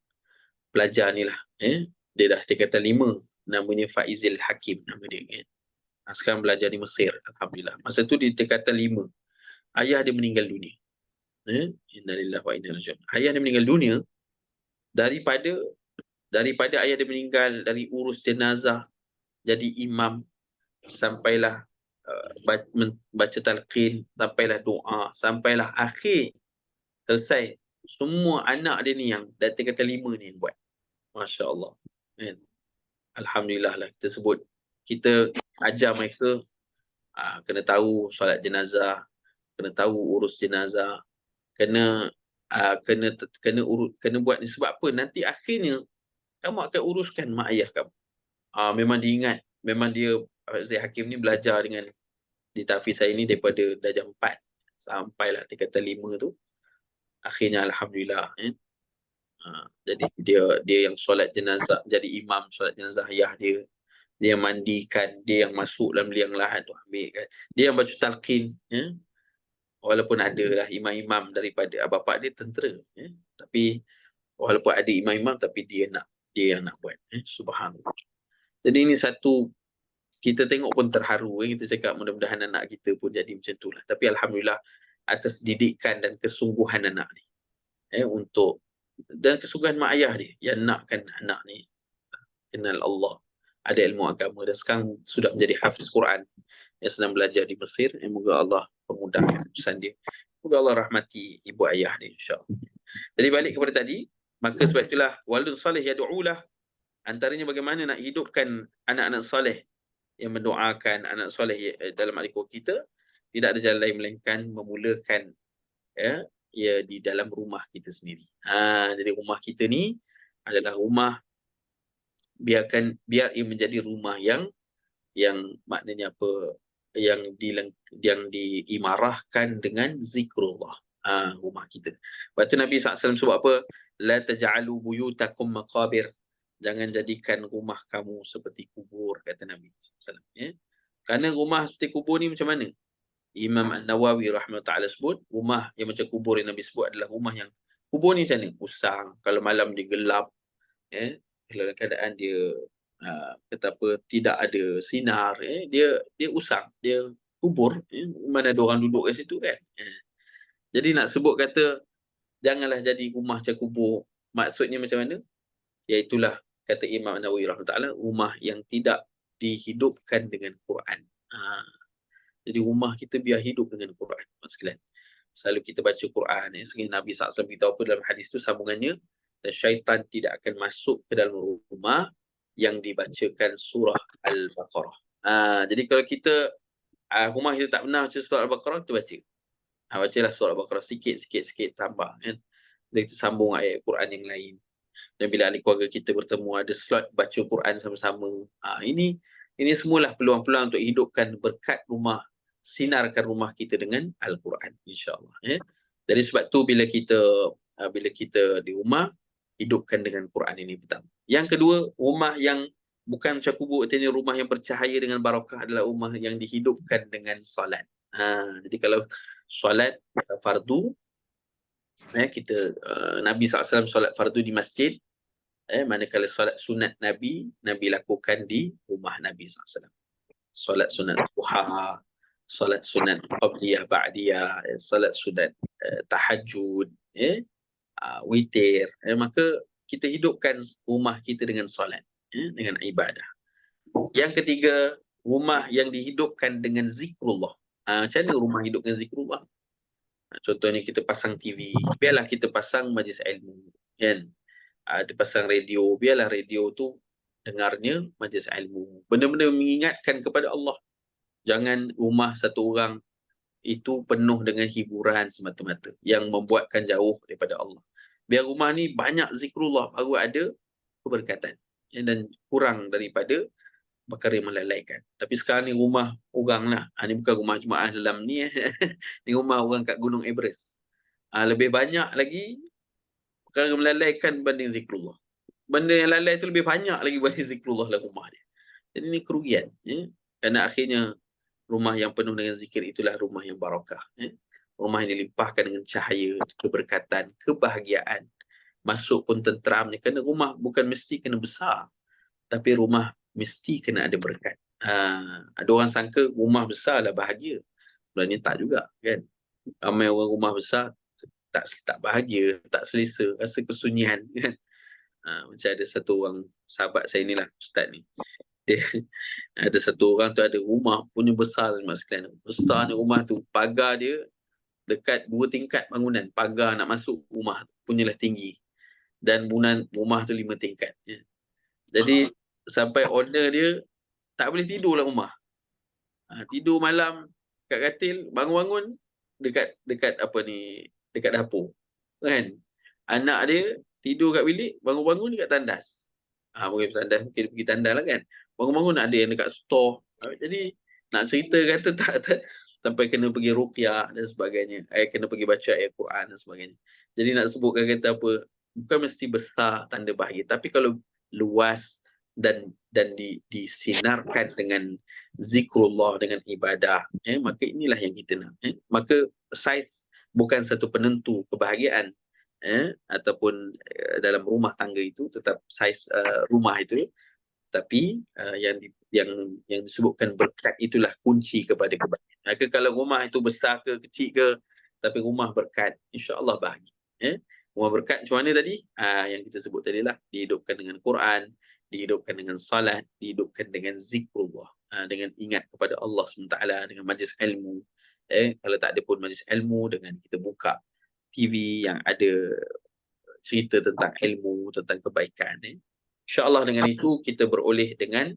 Speaker 1: pelajar ni lah, dia dah tingkatan 5, namanya Faizil Hakim nama dia kan. Sekarang belajar di Mesir, alhamdulillah. Masa tu di tingkatan 5, ayah dia meninggal dunia. Innalillahi wa inna ilaihi raji'un. Ayah dia meninggal dunia daripada ayah dia meninggal, dari urus jenazah, jadi imam, sampailah baca talqin, sampailah doa, sampailah akhir selesai. Semua anak dia ni yang dari tingkatan 5 ni buat. Masya Allah. Alhamdulillah lah kita sebut. Kita ajar mereka kena tahu solat jenazah, kena tahu urus jenazah, kena buat ni. Sebab apa? Nanti akhirnya kamu akan uruskan mak ayah kamu. Memang diingat, memang dia Zaid Hakim ni belajar dengan di tahfiz saya ni daripada darjah 4 sampailah tingkatan 5 tu. Akhirnya alhamdulillah. Jadi dia yang solat jenazah, jadi imam solat jenazah ayah dia. Dia yang mandikan, dia yang masuk dalam liang lahat tu ambil kan. Dia yang baca talqin, walaupun ada lah imam-imam daripada bapak dia tentera, tapi walaupun ada imam-imam, tapi dia yang nak buat. Subhanallah. Jadi ini satu, kita tengok pun terharu. Kita cakap mudah-mudahan anak kita pun jadi macam tu lah. Tapi alhamdulillah atas didikan dan kesungguhan anak ni, untuk, dan kesungguhan mak ayah dia yang nakkan anak ni kenal Allah, ada ilmu agama, dan sekarang sudah menjadi hafiz Quran yang sedang belajar di Mesir. Semoga Allah permudah keputusan dia. Semoga Allah rahmati ibu ayah dia, insya-Allah. Jadi balik kepada tadi, maka sebab itulah walid salih yad'ulah, antaranya bagaimana nak hidupkan anak-anak soleh yang mendoakan anak soleh dalam al-Quran kita. Tidak ada jalan lain melainkan memulakan di dalam rumah kita sendiri. Jadi rumah kita ni adalah rumah, biar ia menjadi rumah yang maknanya apa, yang diimarahkan dengan zikrullah. Rumah kita. Lepas tu Nabi SAW sebut apa? La taj'alu buyutakum maqabir. Jangan jadikan rumah kamu seperti kubur, kata Nabi SAW. Kerana rumah seperti kubur ni macam mana? Imam An-Nawawi rahimahullah sebut, rumah yang macam kubur yang Nabi sebut adalah rumah yang, kubur ni macam ni, usang, kalau malam dia gelap, dalam keadaan dia kata apa, tidak ada sinar, dia usang, dia kubur, mana ada orang duduk kat situ kan. Jadi nak sebut kata janganlah jadi rumah macam kubur, maksudnya macam mana? Iaitulah kata Imam Nawawi rahimahullah, rumah yang tidak dihidupkan dengan Quran. Jadi rumah kita biar hidup dengan Quran. Sekalian, selalu kita baca Quran, sehingga Nabi SAW beritahu apa dalam hadis tu sambungannya, dan syaitan tidak akan masuk ke dalam rumah yang dibacakan surah Al-Baqarah. Jadi kalau kita rumah kita tak pernah baca surah Al-Baqarah, kita baca. Bacalah surah Al-Baqarah sikit tambah kan. Dan kita sambung ayat Quran yang lain. Dan bila ahli keluarga kita bertemu, ada slot baca Quran sama-sama. Ini semualah peluang-peluang untuk hidupkan berkat rumah, sinarkan rumah kita dengan Al-Quran, insya-Allah. Jadi sebab tu bila kita di rumah, hidupkan dengan Quran ini pertama. Yang kedua, rumah yang bukan macam kubur, ini rumah yang bercahaya dengan barakah adalah rumah yang dihidupkan dengan solat. Jadi kalau solat fardu, kita Nabi SAW solat fardu di masjid, manakala solat sunat Nabi lakukan di rumah Nabi SAW. Solat sunat duha, solat sunat qabliyah ba'diyah, solat sunat tahajud, witir, maka kita hidupkan rumah kita dengan solat, dengan ibadah. Yang ketiga, rumah yang dihidupkan dengan zikrullah. Macam mana rumah hidup dengan zikrullah? Contohnya kita pasang TV, biarlah kita pasang majlis ilmu, kan? Kita pasang radio, biarlah radio tu dengarnya majlis ilmu. Benda-benda mengingatkan kepada Allah. Jangan rumah satu orang itu penuh dengan hiburan semata-mata yang membuatkan jauh daripada Allah. Biar rumah ni banyak zikrullah, baru ada keberkatan, dan kurang daripada perkara yang melalaikan. Tapi sekarang ni rumah orang lah. Ni bukan rumah jemaah dalam ni. Ni rumah orang kat Gunung Everest. Lebih banyak lagi perkara melalaikan banding zikrullah. Benda yang lalai tu lebih banyak lagi banding zikrullah dalam rumah dia. Jadi ni kerugian. Kerana akhirnya rumah yang penuh dengan zikir itulah rumah yang barakah. Rumah yang dilimpahkan dengan cahaya, keberkatan, kebahagiaan. Masuk pun tenteramnya. Kerana rumah bukan mesti kena besar, tapi rumah mesti kena ada berkat. Ada orang sangka rumah besar lah bahagia. Sebenarnya tak juga, kan? Ramai orang rumah besar tak bahagia, tak selesa, rasa kesunyian, kan? Macam ada satu orang sahabat saya ni lah, ustaz ni. Dia ada satu orang tu ada rumah punya besar, mas sekalian. Besarnya rumah tu, pagar dia dekat 2 tingkat bangunan. Pagar nak masuk rumah punyalah tinggi. Dan bangunan rumah tu 5 tingkat. Jadi sampai owner dia tak boleh tidur dalam rumah. Tidur malam kat katil, bangun-bangun dekat apa ni, dekat dapur. Kan? Anak dia tidur kat bilik, bangun-bangun dekat tandas. Mungkin tandas, mungkin pergi tandas lah, kan? Bangun-bangun ada yang dekat store. Jadi nak cerita kata tak sampai kena pergi ruqyah dan sebagainya. Kena pergi baca ayat Quran dan sebagainya. Jadi nak sebutkan kata apa, bukan mesti besar tanda bahagia, tapi kalau luas dan disinarkan dengan zikrullah, dengan ibadah, maka inilah yang kita nak. Maka saiz bukan satu penentu kebahagiaan, ataupun dalam rumah tangga itu, tetap saiz rumah itu, tapi yang disebutkan berkat itulah kunci kepada kebahagiaan. Maka kalau rumah itu besar ke kecil ke, tapi rumah berkat, insya-Allah bahagia. Rumah berkat macam mana tadi? Yang kita sebut tadi lah, dihidupkan dengan Quran, dihidupkan dengan salat, dihidupkan dengan zikrullah, dengan ingat kepada Allah SWT, dengan majlis ilmu. Kalau tak ada pun majlis ilmu, dengan kita buka TV yang ada cerita tentang ilmu, tentang kebaikan. InsyaAllah dengan itu kita beroleh dengan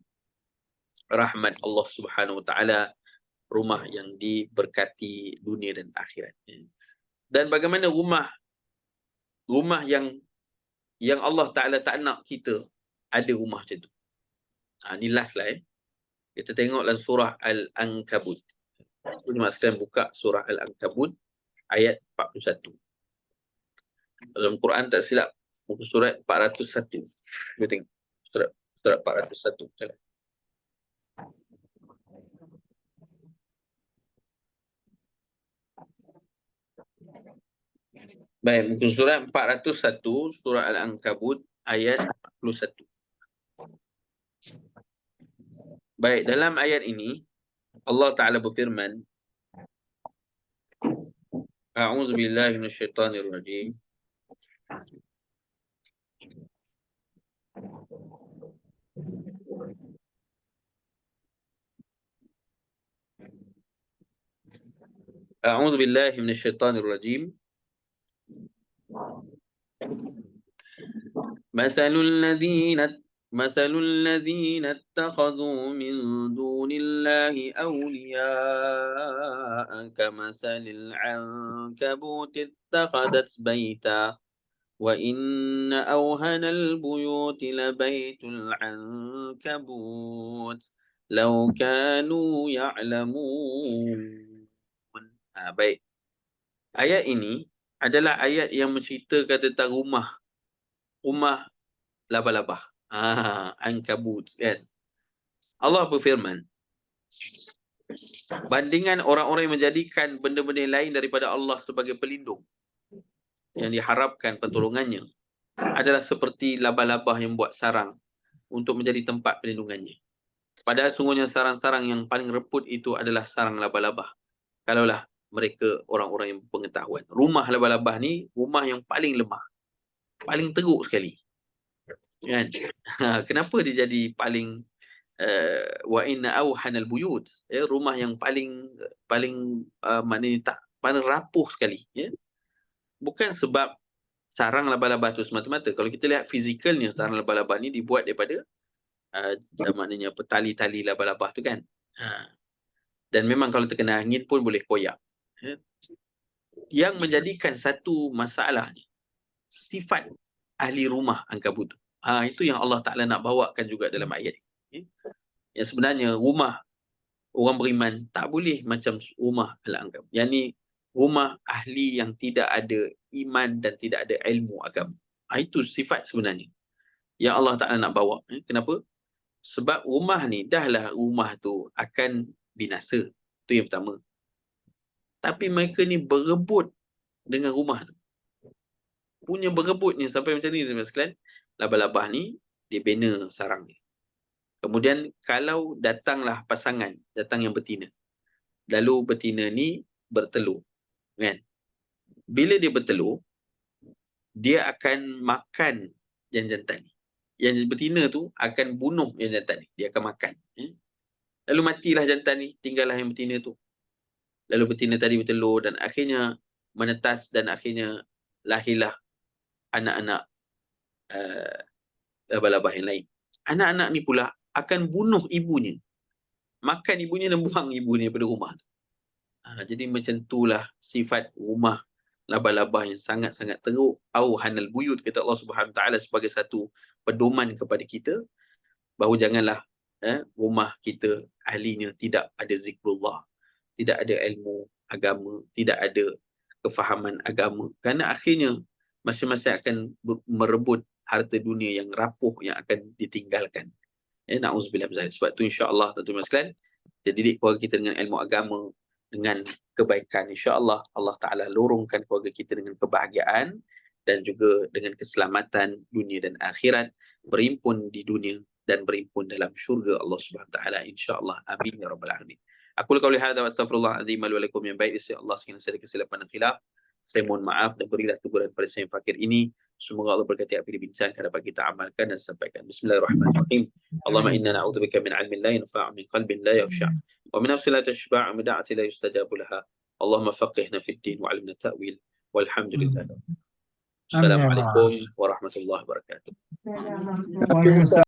Speaker 1: rahmat Allah Subhanahu Wa Taala, rumah yang diberkati dunia dan akhirat. Dan bagaimana rumah yang Allah Ta'ala tak nak kita ada rumah macam tu. Ni last lah. Kita tengok dalam surah Al-Ankabut. Sebelum sekalian buka surah Al-Ankabut ayat 41. Dalam Quran tak silap, muka surat 401. Kita tengok surat 401. Salah. Baik, muka surat 401, surah Al-Ankabut ayat 41. Baik, dalam ayat ini Allah Ta'ala berfirman, A'udzubillahi minasyaitanirrajim. A'udzubillahi minasyaitanirrajim. مثل الذين اتخذوا من دون الله أولياء كمثل العنكبوت اتخذت بيتا وإن أوهن البيوت لبيت العنكبوت لو كانوا يعلمون. Baik. Ayat ini adalah ayat yang menceritakan tentang rumah laba-laba. Ankabut, kan? Allah berfirman, bandingan orang-orang yang menjadikan benda-benda lain daripada Allah sebagai pelindung yang diharapkan pertolongannya adalah seperti laba-laba yang buat sarang untuk menjadi tempat perlindungannya. Padahal sungguhnya sarang-sarang yang paling reput itu adalah sarang laba-laba. Kalaulah mereka orang-orang yang pengetahuan. Rumah laba-laba ni rumah yang paling lemah. paling teruk sekali. Kan? Kenapa dia jadi paling wa inna awhanal buyut, rumah yang paling maknanya tak paling rapuh sekali, ya. Bukan sebab sarang laba-laba tu semata-mata. Kalau kita lihat fizikalnya, sarang laba-laba ni dibuat daripada maknanya tali-tali laba-laba tu kan. Dan memang kalau terkena angin pun boleh koyak. Ya. Yang menjadikan satu masalah ni sifat ahli rumah ankabut. Itu yang Allah Ta'ala nak bawakan juga dalam ayat ini. Ya. Yang sebenarnya rumah orang beriman tak boleh macam rumah al-ankabut. Yang ni rumah ahli yang tidak ada iman dan tidak ada ilmu agama. Itu sifat sebenarnya yang Allah Ta'ala nak bawa. Kenapa? Sebab rumah ni, dahlah rumah tu akan binasa. Itu yang pertama. Tapi mereka ni berebut dengan rumah tu. Punya berebut ni sampai macam ni, teman-teman sekalian. Laba-laba ni, dia bina sarang ni. Kemudian kalau datanglah pasangan, datang yang betina. Lalu betina ni bertelur. Kan? Bila dia bertelur, dia akan makan yang jantan ni. Yang betina tu akan bunuh yang jantan ni. Dia akan makan. Lalu matilah jantan ni, tinggallah yang betina tu. Lalu betina tadi bertelur dan akhirnya menetas dan akhirnya lahirlah anak-anak laba-laba yang lain. Anak-anak ni pula akan bunuh ibunya. Makan ibunya dan buang ibunya daripada rumah tu. Jadi macam itulah sifat rumah laba-laba yang sangat-sangat teruk. Awhanal buyut, kata Allah Subhanahu Wa Taala sebagai satu pedoman kepada kita bahawa janganlah rumah kita ahlinya tidak ada zikrullah, tidak ada ilmu agama, tidak ada kefahaman agama. Kerana akhirnya masing-masing akan merebut harta dunia yang rapuh yang akan ditinggalkan. Na'udzubillah min zalik. Sebab tu insya-Allah tuan-tuan sekalian, kita didik keluarga kita dengan ilmu agama, dengan kebaikan. InsyaAllah Allah Ta'ala lorongkan keluarga kita dengan kebahagiaan dan juga dengan keselamatan dunia dan akhirat, berimpun di dunia dan berimpun dalam syurga Allah Subhanahu Wa Ta'ala. InsyaAllah. Amin ya rabbal alamin. Aku qauli hadza wa astaghfirullahalazim li wa lakum min baiti Allah, sekalian saya kesilapan dan khilaf. Saya mohon maaf dan berilah teguran pada saya yang fakir ini. Semoga Allah berkati apa yang dibincangkan dapat kita amalkan dan sampaikan. Bismillahirrahmanirrahim. Allahumma inna na'udzubika min 'ilmin la yanfa' min qalbin la yakhsha' wa min nafsin la tashba' wa min da'atin la yustajabu laha. Allahumma faqihna fid din wa 'allimna ta'wil. Walhamdulillah. Assalamualaikum warahmatullahi wabarakatuh.